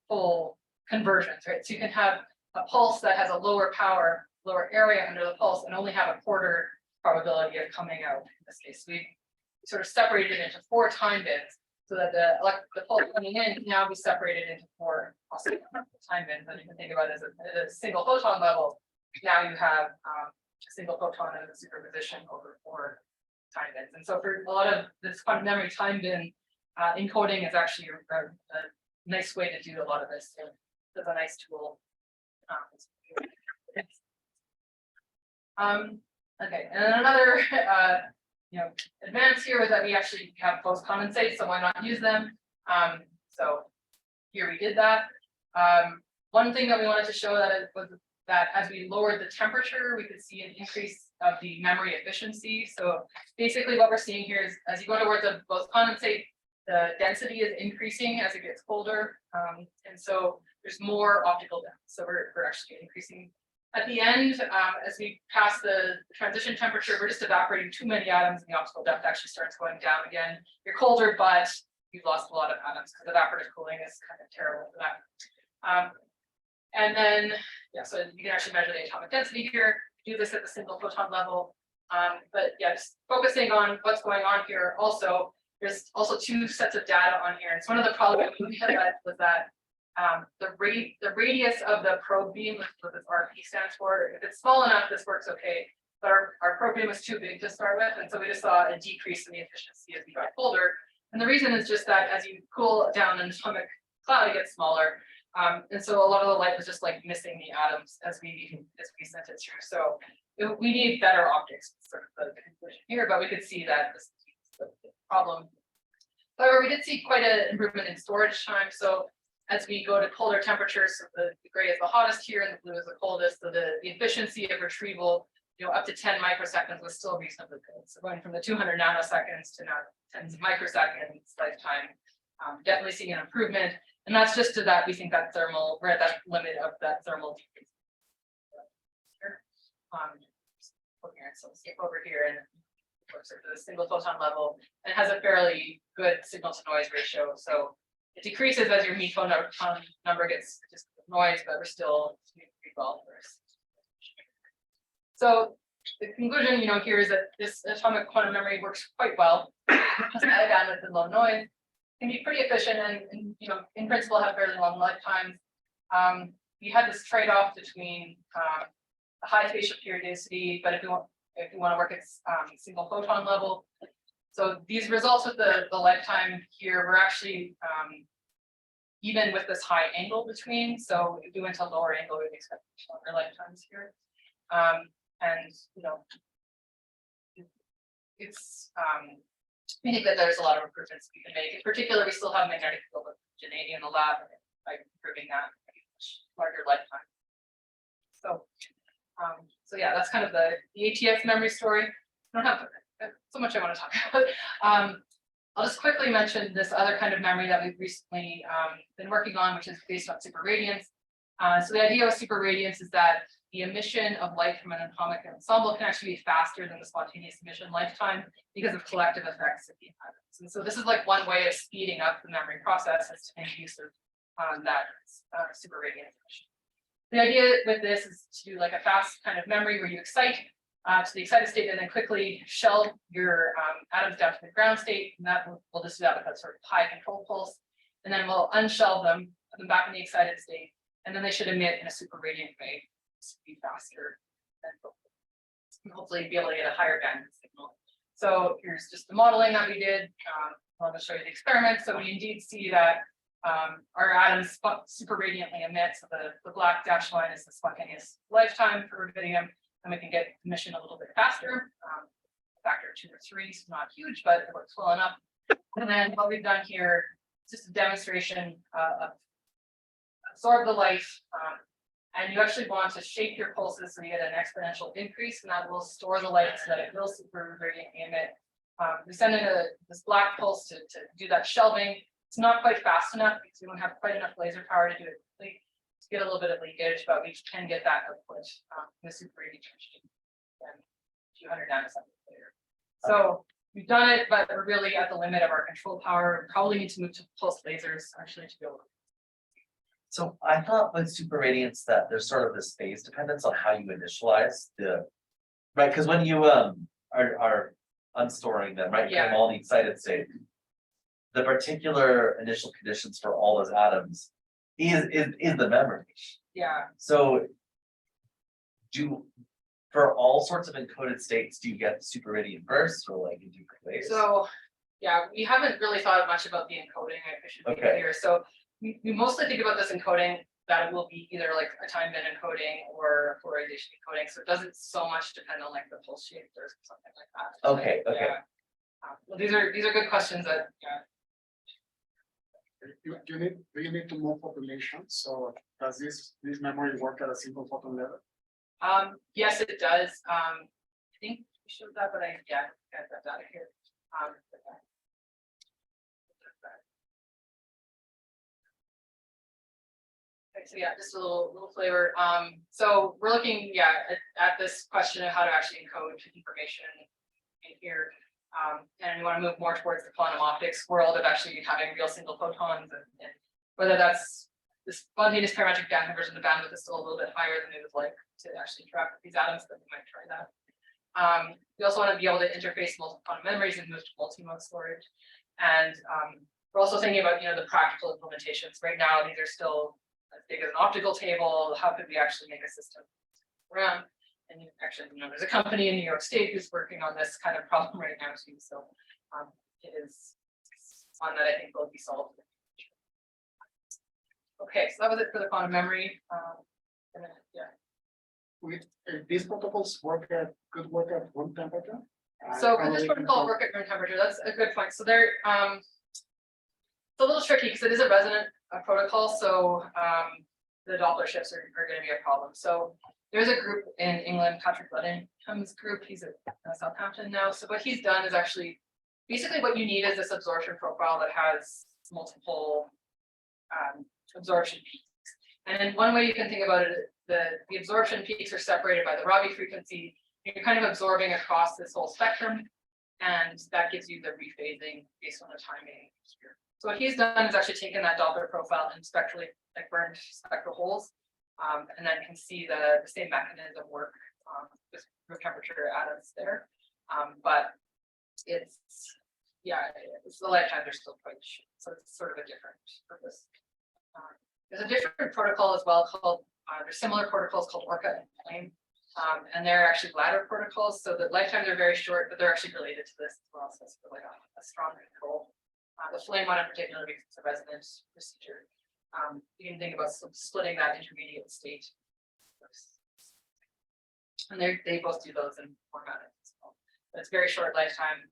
full conversions, right? So you can have a pulse that has a lower power, lower area under the pulse, and only have a quarter probability of coming out. In this case, we sort of separated it into 4 time bins, so that the pulse coming in can now be separated into 4 possible time bins. And you can think about it as a single photon level. Now you have a single photon in the superposition over 4 time bins. And so for a lot of this quantum memory time bin encoding is actually a nice way to do a lot of this. So it's a nice tool. Okay, and another advance here is that we actually have post condensate, so why not use them? So here we did that. One thing that we wanted to show was that as we lowered the temperature, we could see an increase of the memory efficiency. So basically what we're seeing here is as you go towards a post condensate, the density is increasing as it gets colder. And so there's more optical depth. So we're actually increasing. At the end, as we pass the transition temperature, we're just evaporating too many atoms, and the optical depth actually starts going down again. You're colder, but you've lost a lot of atoms because evaporative cooling is kind of terrible for that. And then, yeah, so you can actually measure the atomic density here, do this at the single photon level. But yeah, just focusing on what's going on here. Also, there's also 2 sets of data on here. It's one of the problems we had was that the radius of the probe beam, what this RP stands for, if it's small enough, this works okay. But our probe beam was too big to start with, and so we just saw a decrease in the efficiency as we got colder. And the reason is just that as you cool down an atomic cloud, it gets smaller. And so a lot of the light was just like missing the atoms as we sent it through. So we need better optics, sort of the conclusion here, but we could see that this is the problem. However, we did see quite an improvement in storage time. So as we go to colder temperatures, so the gray is the hottest here and the blue is the coldest. So the efficiency of retrieval, up to 10 microseconds was still reasonably good. So going from the 200 nanoseconds to now tens of microseconds lifetime, definitely seeing an improvement. And that's just to that we think that we're at that limit of that thermal decrease. So skip over here and works at the single photon level and has a fairly good signal to noise ratio. So it decreases as your mean photon number gets just noise, but we're still pretty well first. So the conclusion, here is that this atomic quantum memory works quite well. Has high bandwidth and low noise, can be pretty efficient, and in principle have fairly long lifetimes. We had this trade-off between a high spatial periodicity, but if you want to work at single photon level. So these results with the lifetime here were actually even with this high angle between. So if we went to lower angle, we'd expect longer lifetimes here. And it's I think that there's a lot of improvements we can make. In particular, we still have magnetic field homogeneity in the lab by improving that larger lifetime. So yeah, that's kind of the ATX memory story. I don't have so much I want to talk about. I'll just quickly mention this other kind of memory that we've recently been working on, which is based on superradiance. So the idea of superradiance is that the emission of light from an atomic ensemble can actually be faster than the spontaneous emission lifetime because of collective effects of the atoms. And so this is like one way of speeding up the memory process is to make use of that superradiance emission. The idea with this is to do like a fast kind of memory where you excite to the excited state and then quickly shell your atoms down to the ground state, and that we'll just do that with that sort of high control pulse, and then we'll unshell them, put them back in the excited state, and then they should emit in a super radiant way to be faster and hopefully be able to get a higher bandwidth signal. So here's just the modeling that we did. I'll just show you the experiment. So we indeed see that our atoms super radiantly emit. So the black dashed line is the spontaneous lifetime for rubidium, and we can get emission a little bit faster. Factor of 2 or 3, so not huge, but it works well enough. And then what we've done here is just a demonstration of absorb the light. And you actually want to shape your pulses so you get an exponential increase, and that will store the light so that it will super radiantly emit. We send in this black pulse to do that shelving. It's not quite fast enough because we don't have quite enough laser power to do it quickly. To get a little bit of leakage, but we can get that output in the super radiant machine. And 200 nanoseconds later. So we've done it, but we're really at the limit of our control power. We probably need to move to pulse lasers actually to be able to. So I thought with super radiance that there's sort of this phase dependence on how you initialize the. Right, because when you are unstoring them, right, you have all the excited state. The particular initial conditions for all those atoms is the memory. Yeah. So for all sorts of encoded states, do you get the super radiant bursts or like in different ways? So yeah, we haven't really thought much about the encoding. I should be clear. So we mostly think about this encoding that it will be either like a time bit encoding or polarization encoding. So it doesn't so much depend on like the pulse shape or something like that. Okay. Well, these are good questions that Do you need to move population? So does this memory work at a single photon level? Yes, it does. I think we showed that, but I got that data here. Okay, so yeah, just a little flavor. So we're looking, at this question of how to actually encode information in here. And we want to move more towards the quantum optics world of actually having real single photons, and whether that's this spontaneous parametric damping version, the bandwidth is still a little bit higher than we would like to actually interact with these atoms, but we might try that. We also want to be able to interface multiple quantum memories and move to multi-mode storage. And we're also thinking about the practical implementations. Right now, these are still as big as an optical table. How could we actually make a system around? And actually, there's a company in New York State who's working on this kind of problem right now too. So it is one that I think will be solved. Okay, so that was it for the quantum memory. These protocols could work at room temperature. So could this protocol work at room temperature? That's a good point. So they're it's a little tricky because it is a resonant protocol. So the Doppler shifts are going to be a problem. So there's a group in England, Patrick Luddenham's group. He's at Southampton now. So what he's done is actually basically what you need is this absorption profile that has multiple absorption peaks. And then one way you can think about it, the absorption peaks are separated by the Rabi frequency. You're kind of absorbing across this whole spectrum, and that gives you the rephasing based on the timing here. So what he's done is actually taken that Doppler profile and spectrally burned spectral holes, and then can see the same mechanism work with room temperature atoms there. But it's the lifetimes are still quite short, so it's sort of a different purpose. There's a different protocol as well called, there's similar protocols called Orca and Flame, and they're actually ladder protocols. So the lifetimes are very short, but they're actually related to this as well. So it's really a strong control. The Flame one in particular because it's a resonant procedure. You can think about splitting that intermediate state. And they both do those in format as well. But it's very short lifetime.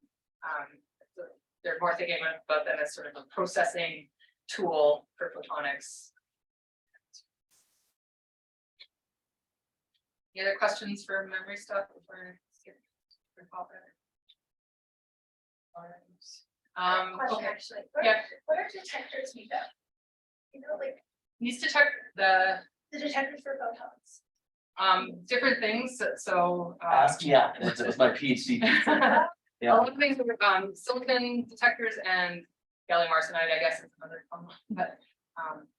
They're more thinking about them as sort of a processing tool for photonics. Any other questions for memory stuff before I skip the topic? Question Okay. actually. Yeah. What are detectors made of? Like Needs to check the the detectors for photons. different things. So It was my PhD. a Yeah. lot of things with silicon detectors and gallium arsenide, I guess is another common, but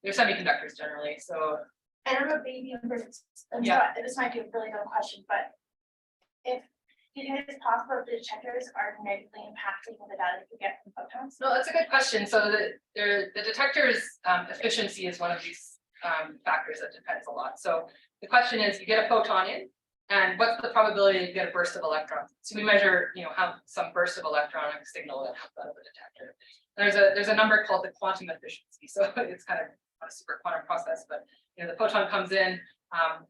they're semiconductors generally. So I don't know, maybe this might be a really dumb question, but if do you think it's possible that the detectors are negatively impacting the data you get from photons? no, that's a good question. So the detector's efficiency is one of these factors that depends a lot. So the question is, you get a photon in, and what's the probability to get a burst of electrons? So we measure, how some burst of electronic signal that comes out of the detector. There's a number called the quantum efficiency. So it's kind of a super quantum process, but the photon comes in,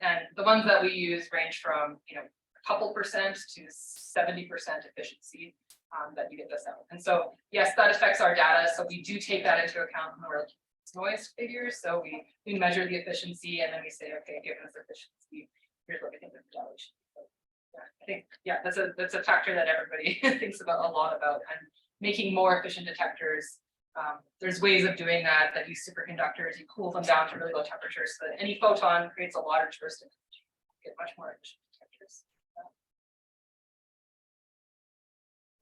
and the ones that we use range from a couple percent to 70% efficiency that you get this out. And so yes, that affects our data. So we do take that into account when we're looking at noise figures. So we measure the efficiency and then we say, okay, given this efficiency, here's what we think the dilation. So, yeah, I think that's a factor that everybody thinks about a lot about, and making more efficient detectors. There's ways of doing that use superconductors. You cool them down to really low temperatures so that any photon creates a large burst of energy. Get much more efficient detectors.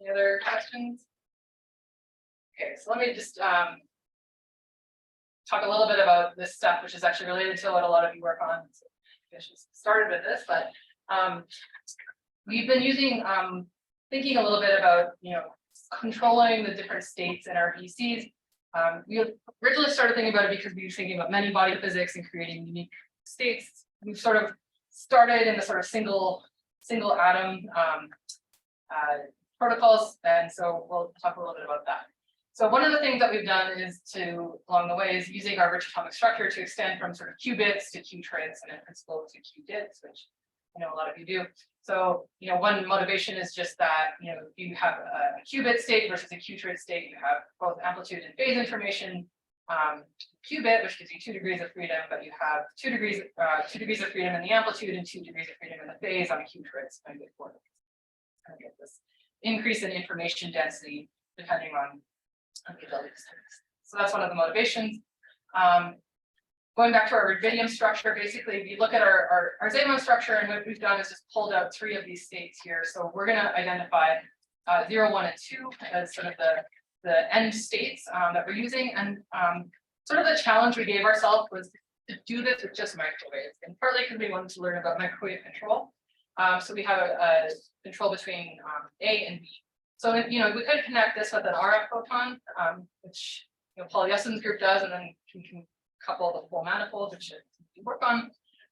Any other questions? Okay, so let me just talk a little bit about this stuff, which is actually related to what a lot of you work on. So I just started with this, but we've been using thinking a little bit about controlling the different states in our VCs. We originally started thinking about it because we were thinking about many body physics and creating unique states. We've sort of started in the sort of single atom protocols, and so we'll talk a little bit about that. So one of the things that we've done is along the way is using our rich atomic structure to extend from sort of qubits to qubits and in principle to qubits, which a lot of you do. So one motivation is just that you have a qubit state versus a qubit state. You have both amplitude and phase information. Qubit, which gives you 2 degrees of freedom, but you have 2 degrees of freedom in the amplitude and 2 degrees of freedom in the phase on a qubit. It's going to get this increase in information density depending on the ability. So that's one of the motivations. Going back to our rubidium structure, basically, if you look at our Zeeman structure, and what we've done is just pulled out 3 of these states here. So we're going to identify 0, 1, and 2 as sort of the end states that we're using. And sort of the challenge we gave ourselves was to do this with just microwaves, and partly because we wanted to learn about microwave control. So we have a control between A and B. So we could connect this with an RF photon, which Paul Yessen's group does, and then we can couple the full manifold, which we work on.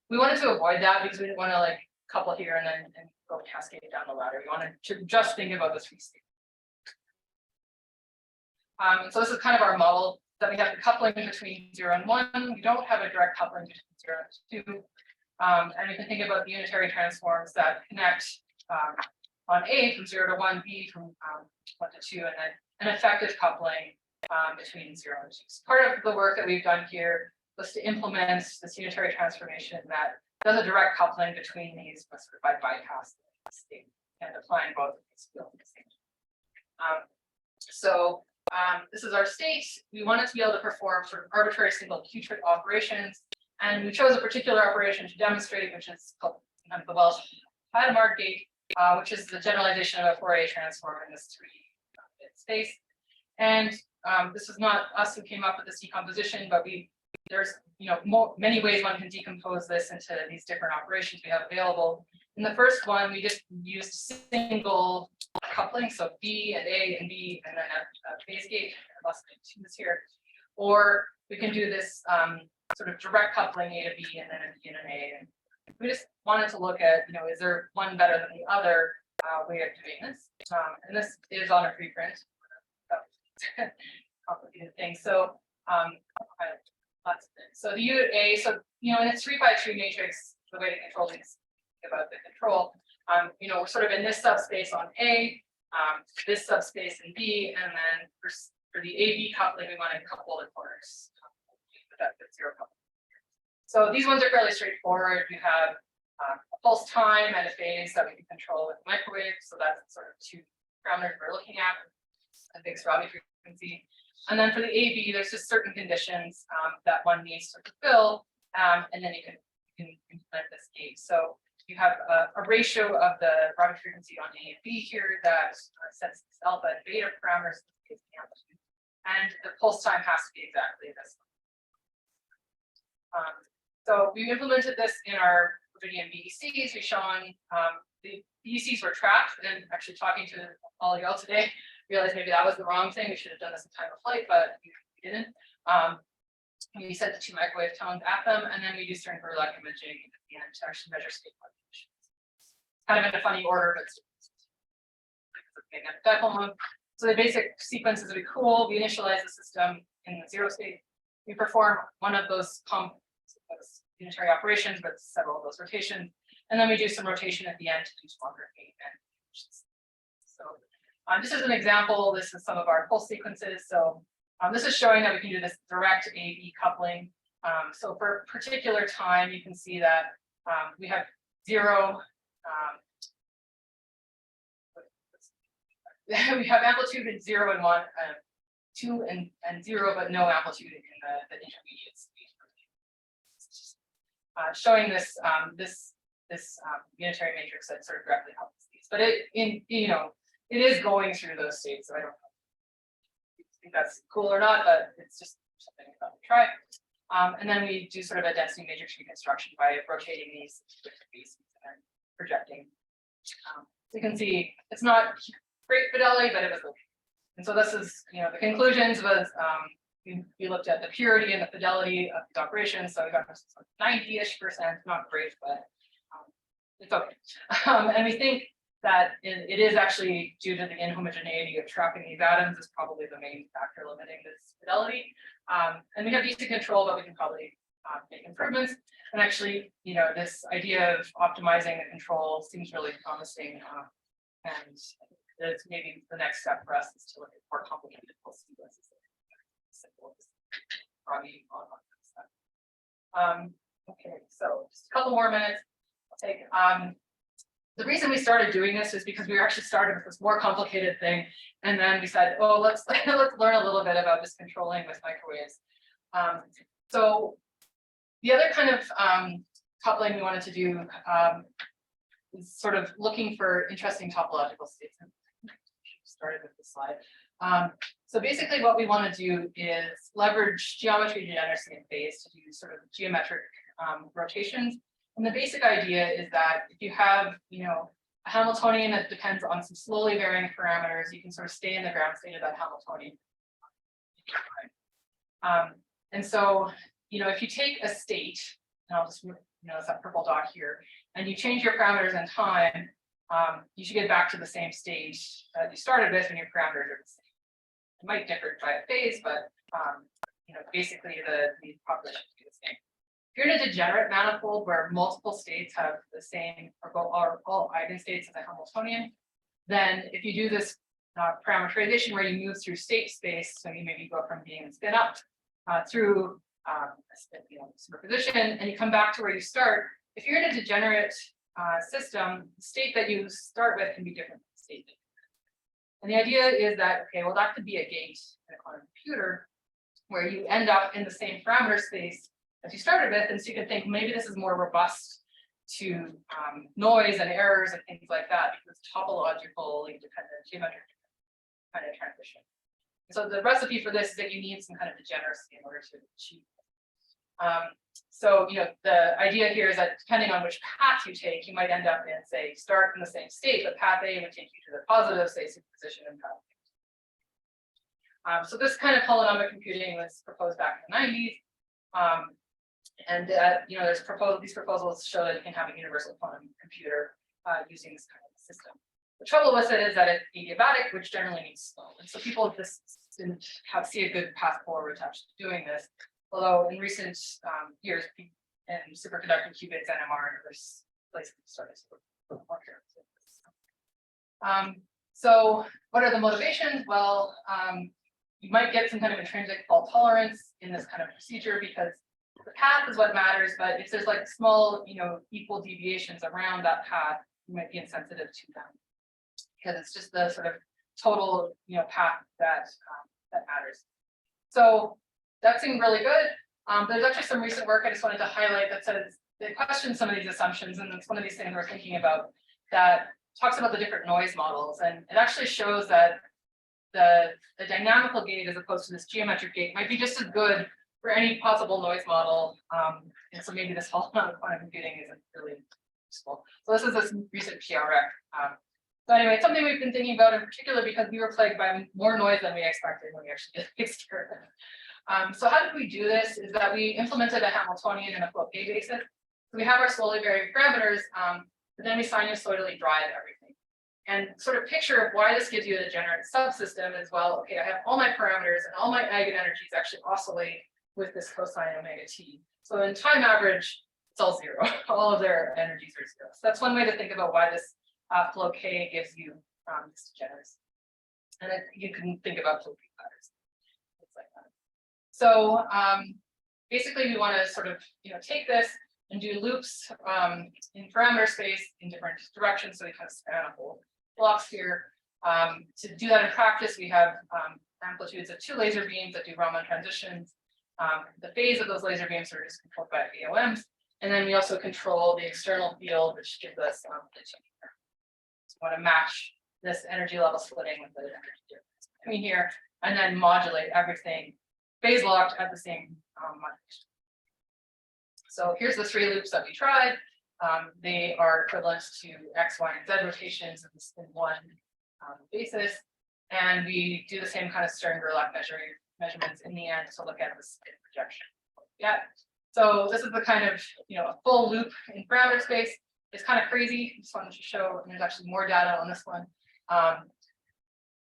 We wanted to avoid that because we didn't want to couple here and then go cascade down the ladder. We wanted to just think about the 3 states. So this is kind of our model that we have the coupling between 0 and 1. We don't have a direct coupling between 0 and 2. And we can think about the unitary transforms that connect on A from 0 to 1, B from 1 to 2, and then an effective coupling between 0 and 2. So part of the work that we've done here was to implement this unitary transformation that does a direct coupling between these sort of by bypass the state and applying both of these fields at the same time. This is our state. We wanted to be able to perform sort of arbitrary single qubit operations, and we chose a particular operation to demonstrate, which is called the Welsh-Hadamard gate, which is the generalization of a Fourier transform in this 3-bit space. And this is not us who came up with this decomposition, but there's many ways one can decompose this into these different operations we have available. In the first one, we just used single coupling, so B and A and B, and then a phase gate. I lost my 2's here. Or we can do this sort of direct coupling A to B and then a B and an A. And we just wanted to look at, is there one better than the other way of doing this? And this is on a preprint. Complicated thing. So so the unit A, so in a 3x3 matrix, the way to control these about the control, we're sort of in this subspace on A, this subspace in B, and then for the AB coupling, we want to couple the corners. That's 0 coupling. So these ones are fairly straightforward. We have a pulse time and a phase that we can control with microwave. So that's sort of 2 parameters we're looking at. A fixed Rabi frequency. And then for the AB, there's just certain conditions that one needs to fulfill, and then you can implement this gate. So you have a ratio of the Rabi frequency on A and B here that sets these alpha and beta parameters, and the pulse time has to be exactly this. So we implemented this in our rubidium BECs. We've shown the BECs were trapped, and actually talking to all of y'all today, realized maybe that was the wrong thing. We should have done this in time of flight, but we didn't. We set the 2 microwave tones at them, and then we do string Verloc imaging at the end to actually measure state conditions. kind of in a funny order, but dipole mode. So the basic sequence is really cool. We initialize the system in the 0 state. We perform one of those unitary operations, but several of those rotations, and then we do some rotation at the end to do stronger gate. So this is an example. This is some of our pulse sequences. So this is showing that we can do this direct A/B coupling. So for a particular time, you can see that we have 0. We have amplitude in 0 and 1, 2 and 0, but no amplitude in the intermediate state. Showing this unitary matrix that sort of directly helps these, but it is going through those states. So I don't know if you think that's cool or not, but it's just something I thought we'd try. And then we do sort of a density matrix reconstruction by rotating these pieces and projecting. So you can see it's not great fidelity, but it was okay. And so this is, the conclusions was we looked at the purity and the fidelity of the operations. So we got 90-ish%, not great, but it's okay. And we think that it is actually due to the inhomogeneity of trapping these atoms is probably the main factor limiting this fidelity. And we have decent control, but we can probably make improvements. And actually, this idea of optimizing the control seems really promising. And that's maybe the next step for us is to look at more complicated pulse sequences. Okay, so just a couple more minutes. I'll take. The reason we started doing this is because we were actually started with this more complicated thing, and then we said, oh, let's learn a little bit about this controlling with microwaves. So the other kind of coupling we wanted to do is sort of looking for interesting topological states. Started with this slide. So basically what we want to do is leverage geometry degeneracy in phase to do sort of geometric rotations. And the basic idea is that if you have, a Hamiltonian that depends on some slowly varying parameters, you can sort of stay in the ground state of that Hamiltonian. And so, if you take a state, and I'll just, it's that purple dot here, and you change your parameters in time, you should get back to the same state that you started with when your parameters are the same. It might differ by a phase, but basically the population should be the same. If you're in a degenerate manifold where multiple states have the same or all eigenstates of the Hamiltonian, then if you do this parameterization where you move through state space, so you maybe go from being spin up through superposition, and you come back to where you start. If you're in a degenerate system, the state that you start with can be different from the state. And the idea is that, okay, well, that could be a gate in a quantum computer where you end up in the same parameter space as you started with. And so you can think maybe this is more robust to noise and errors and things like that because it's topologically dependent geometric kind of transition. So the recipe for this is that you need some kind of degeneracy in order to achieve. So, the idea here is that depending on which path you take, you might end up in, say, start in the same state, but path A would take you to the positive, say, superposition and path. So this kind of polynomial computing was proposed back in the 90s. These proposals show that you can have a universal quantum computer using this kind of system. The trouble with it is that it's adiabatic, which generally means slow. And so people just didn't see a good path forward to actually doing this. Although in recent years, in superconducting qubits, NMR, and there's places started to look more carefully at this. So what are the motivations? Well, you might get some kind of intrinsic fault tolerance in this kind of procedure because the path is what matters, but if there's like small, equal deviations around that path, you might be insensitive to them because it's just the sort of total, path that matters. So that seemed really good. There's actually some recent work I just wanted to highlight that says they question some of these assumptions, and it's one of these things we're thinking about that talks about the different noise models, and it actually shows that the dynamical gate as opposed to this geometric gate might be just as good for any possible noise model. And so maybe this whole amount of quantum computing isn't really useful. So this is this recent PRF. So anyway, it's something we've been thinking about in particular because we were plagued by more noise than we expected when we actually did the experiment. So how did we do this? Is that we implemented a Hamiltonian in a float gate basis. So we have our slowly varying parameters, but then we sinusoidally drive everything. And sort of picture of why this gives you a degenerate subsystem as well. Okay, I have all my parameters and all my eigenenergies actually oscillate with this cosine omega t. So in time average, it's all zero. All of their energies are zero. So that's one way to think about why this flow K gives you this degeneracy. And you can think about flow P patterns, things like that. So basically, we want to sort of take this and do loops in parameter space in different directions. So we kind of span a whole block sphere. To do that in practice, we have amplitudes of 2 laser beams that do Raman transitions. The phase of those laser beams are just controlled by AOMs. And then we also control the external field, which gives us the so we want to match this energy level splitting with the energy difference between here, and then modulate everything phase locked at the same modulation. So here's the 3 loops that we tried. They are equivalent to X, Y, and Z rotations in the spin 1 basis. And we do the same kind of Stern-Gerlach measurements in the end to look at the spin projection. Yeah. So this is the kind of, a full loop in parameter space. It's kind of crazy. Just wanted to show, and there's actually more data on this one.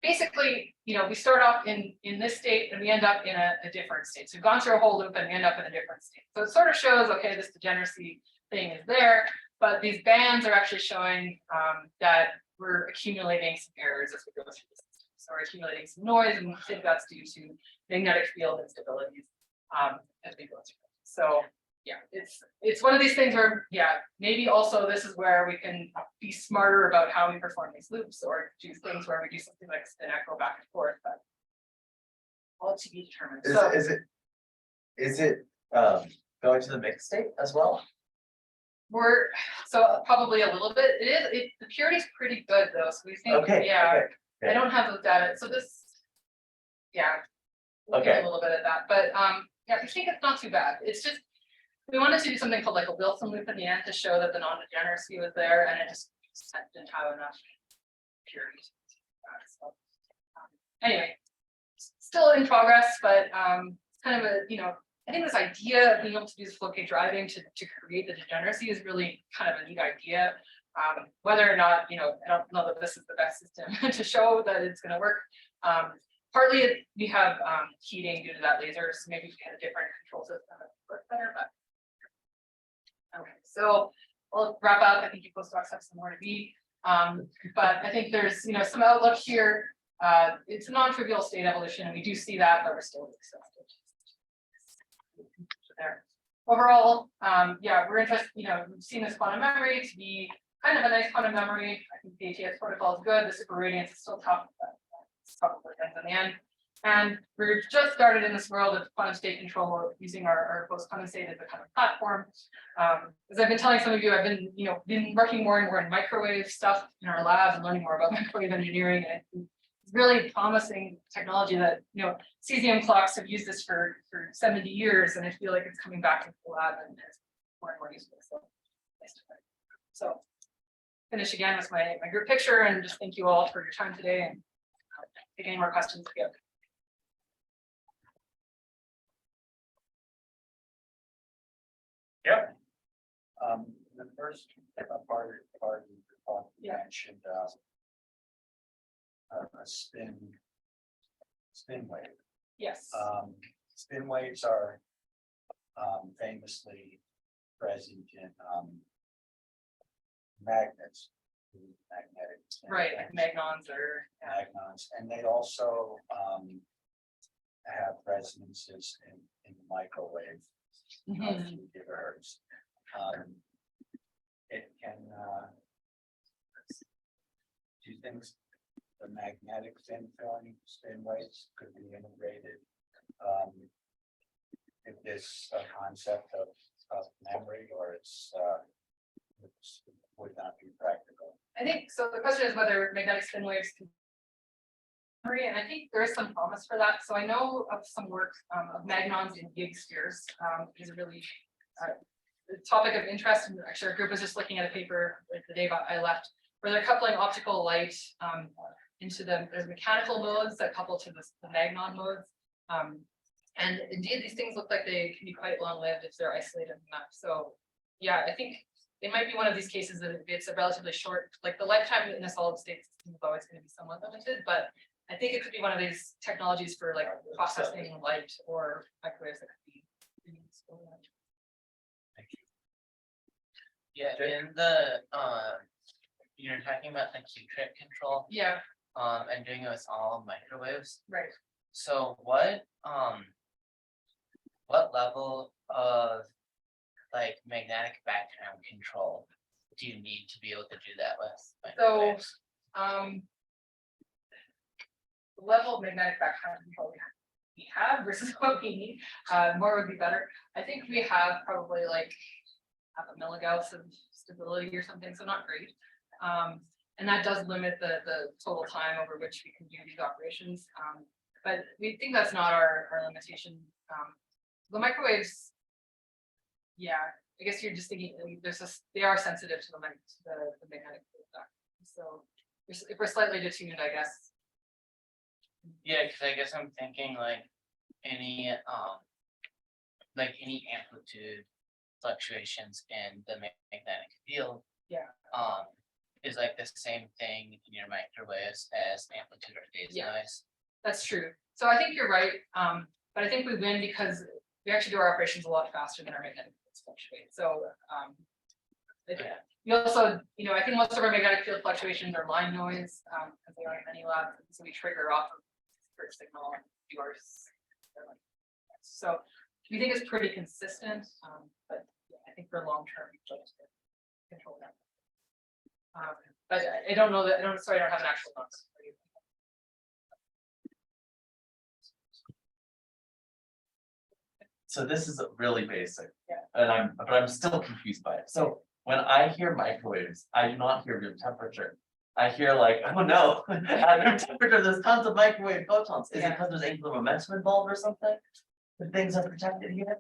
Basically, we start off in this state and we end up in a different state. So we've gone through a whole loop and we end up in a different state. So it sort of shows, okay, this degeneracy thing is there, but these bands are actually showing that we're accumulating some errors as we go through the system. So we're accumulating some noise, and we think that's due to magnetic field instabilities as we go through. So yeah, it's one of these things where, maybe also this is where we can be smarter about how we perform these loops, or do things where we do something like spin echo back and forth, but all to be determined. Is it going to the mixed state as well? So probably a little bit. The purity is pretty good though, so we think, Okay. I don't have those data, so this, looking a little bit at that, but I think it's not too bad. It's just, we wanted to do something called like a Wilson loop in the end to show that the non-degeneracy was there, and it just didn't have enough purity. So, anyway, still in progress, but it's kind of a, I think this idea of being able to do this flow K driving to create the degeneracy is really kind of a neat idea. Whether or not, I don't know that this is the best system to show that it's going to work. Partly we have heating due to that laser, so maybe we had a different control system that would work better, but okay, so I'll wrap up. I think you postdocs have some more to be, but I think there's some outlook here. It's a non-trivial state evolution, and we do see that, but we're still accepted. There. Overall, we're interested. We've seen this quantum memory to be kind of a nice quantum memory. I think the ATS protocol is good. The super radiance is still tough, but it's probably ends in the end. And we're just started in this world of quantum state control using our post-condensate as a kind of platform. As I've been telling some of you, I've been working more and more in microwave stuff in our labs and learning more about microwave engineering. And it's really promising technology that cesium clocks have used this for 70 years, and I feel like it's coming back into the lab and it's more and more useful. So nice to find. So finish again with my group picture, and just thank you all for your time today, and take any more questions if you have. Yep. The first part of the talk, you mentioned a spin wave. Yes. Spin waves are famously present in magnets, magnetic. Right, like magnons or Magnons, and they also have resonances in the microwave. Mhm. Gigahertz. It can do things. The magnetic thin film spin waves could be integrated. If this a concept of memory, or it would not be practical. I think so. The question is whether magnetic spin waves can memory, and I think there is some promise for that. So I know of some work of magnons in gig spheres, which is a really the topic of interest. And actually, our group was just looking at a paper the day I left, where they're coupling optical light into there's mechanical modes that couple to the magnon modes. And indeed, these things look like they can be quite long-lived if they're isolated enough. So yeah, I think it might be one of these cases that it's a relatively short, like the lifetime in a solid state system is always going to be somewhat limited, but I think it could be one of these technologies for like processing light or microwaves that could be really useful. Yeah, in the, you're talking about the CQuIC control, Yeah, and doing it with all microwaves. right. So what level of like magnetic background control do you need to be able to do that with So, microwaves? the level of magnetic background control we have versus what we need, more would be better. I think we have probably like 0.5 milligauss of stability or something, so not great. And that does limit the total time over which we can do these operations. But we think that's not our limitation. The microwaves, yeah, I guess you're just thinking they are sensitive to the magnetic field. So if we're slightly detuned, I guess. Yeah, because I guess I'm thinking like any amplitude fluctuations in the magnetic field. Yeah. Is like the same thing in your microwaves as amplitude or phase Yeah. noise. That's true. So I think you're right. But I think we win because we actually do our operations a lot faster than our magnetic fields fluctuate. So we also, I think most of our magnetic field fluctuations are line noise, because they are in many labs. So we trigger off of first signal and do our. So we think it's pretty consistent, but yeah, I think for long term, we just control that. But I don't know that, I don't have an actual box for you. So this is really basic. Yeah. And I'm still confused by it. So when I hear microwaves, I do not hear room temperature. I hear like, oh no, at room temperature, there's tons of microwave photons. Is it because there's angular momentum involved or something? The things are protected here?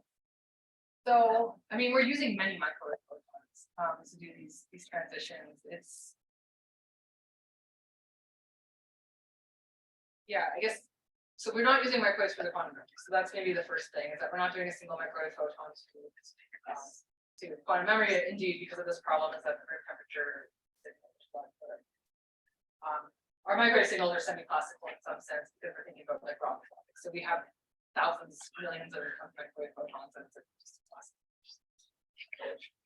So, I mean, we're using many microwave photons to do these transitions. Yeah, I guess. So we're not using microwaves for the quantum memory. So that's maybe the first thing, is that we're not doing a single microwave photon to quantum memory. Indeed, because of this problem, is that the room temperature. Our microwave signals are semi-classical in some sense because we're thinking about like rock physics. So we have thousands, millions of microwave photons, and it's just classical.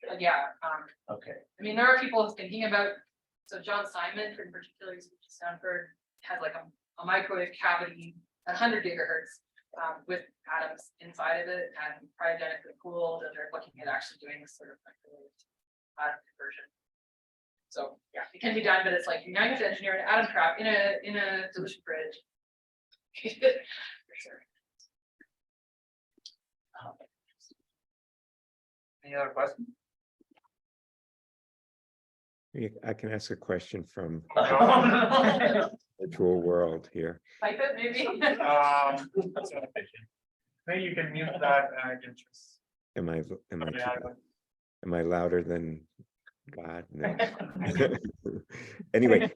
But yeah, Okay. I mean, there are people thinking about. So John Simon, in particular, who's at Stanford, has like a microwave cavity at 100 gigahertz with atoms inside of it and cryogenically cooled, and they're looking at actually doing this sort of microwave conversion. So yeah, it can be done, but it's like you now have to engineer an atom trap in a dilution fridge. For sure. Any other questions? I can ask a question from Oh, the virtual world here. Type it maybe. Maybe you can mute that and I can just. Am I louder than God? No. Anyway,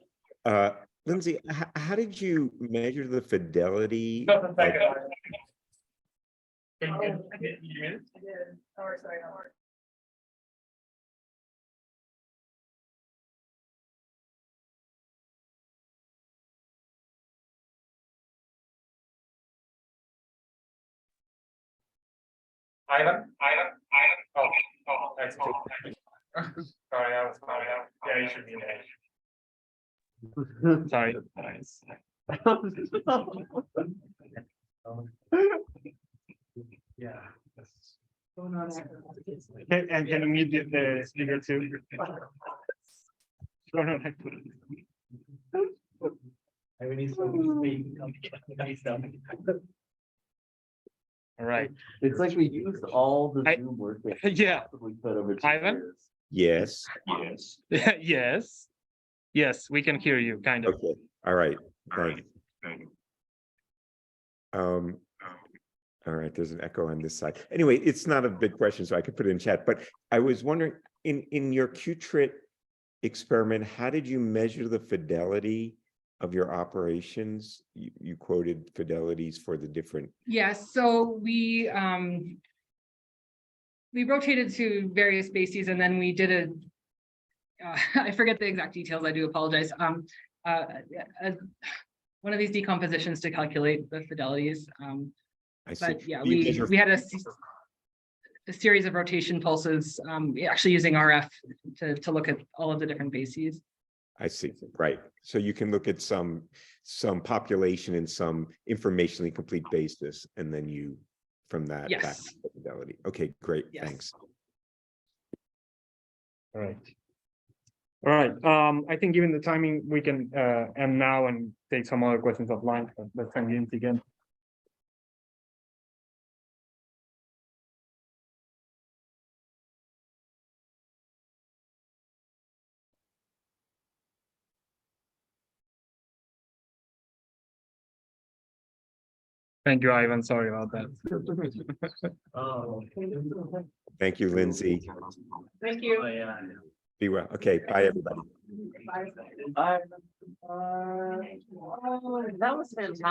Lindsay, how did you measure the fidelity? Just a second. of- Can you mute it? I did. Oh, sorry, no worries. Ivan. Oh, that's okay. Sorry, I was. Yeah, you should be there. Sorry. Yeah. And can you mute the speaker too? No, no, all right. It's like we used all the I- Zoom work. Yeah. Ivan? Yes. Yes, we can hear you, kind of. Okay. All right. Thanks. All right. There's an echo on this side. Anyway, it's not a big question, so I could put it in chat. But I was wondering, in your CQuIC experiment, how did you measure the fidelity of your operations? You quoted fidelities for the different. Yes, so we we rotated to various bases and then we did I forget the exact details, I do apologize. One of these decompositions to calculate the fidelities. I see. But yeah, Do you measure- we had a series of rotation pulses, actually using RF to look at all of the different bases. I see, right. So you can look at some population and some informationally complete basis, and then you, from that. Yes. back to the fidelity. Okay, great, Yes. thanks. All right. All right, I think given the timing, we can end now and take some other questions offline, but let's thank Lindsay again. Thank you, Ivan. Sorry about that. Thank you, Lindsay. Thank you. Be well. Okay, bye, everybody. That was fantastic.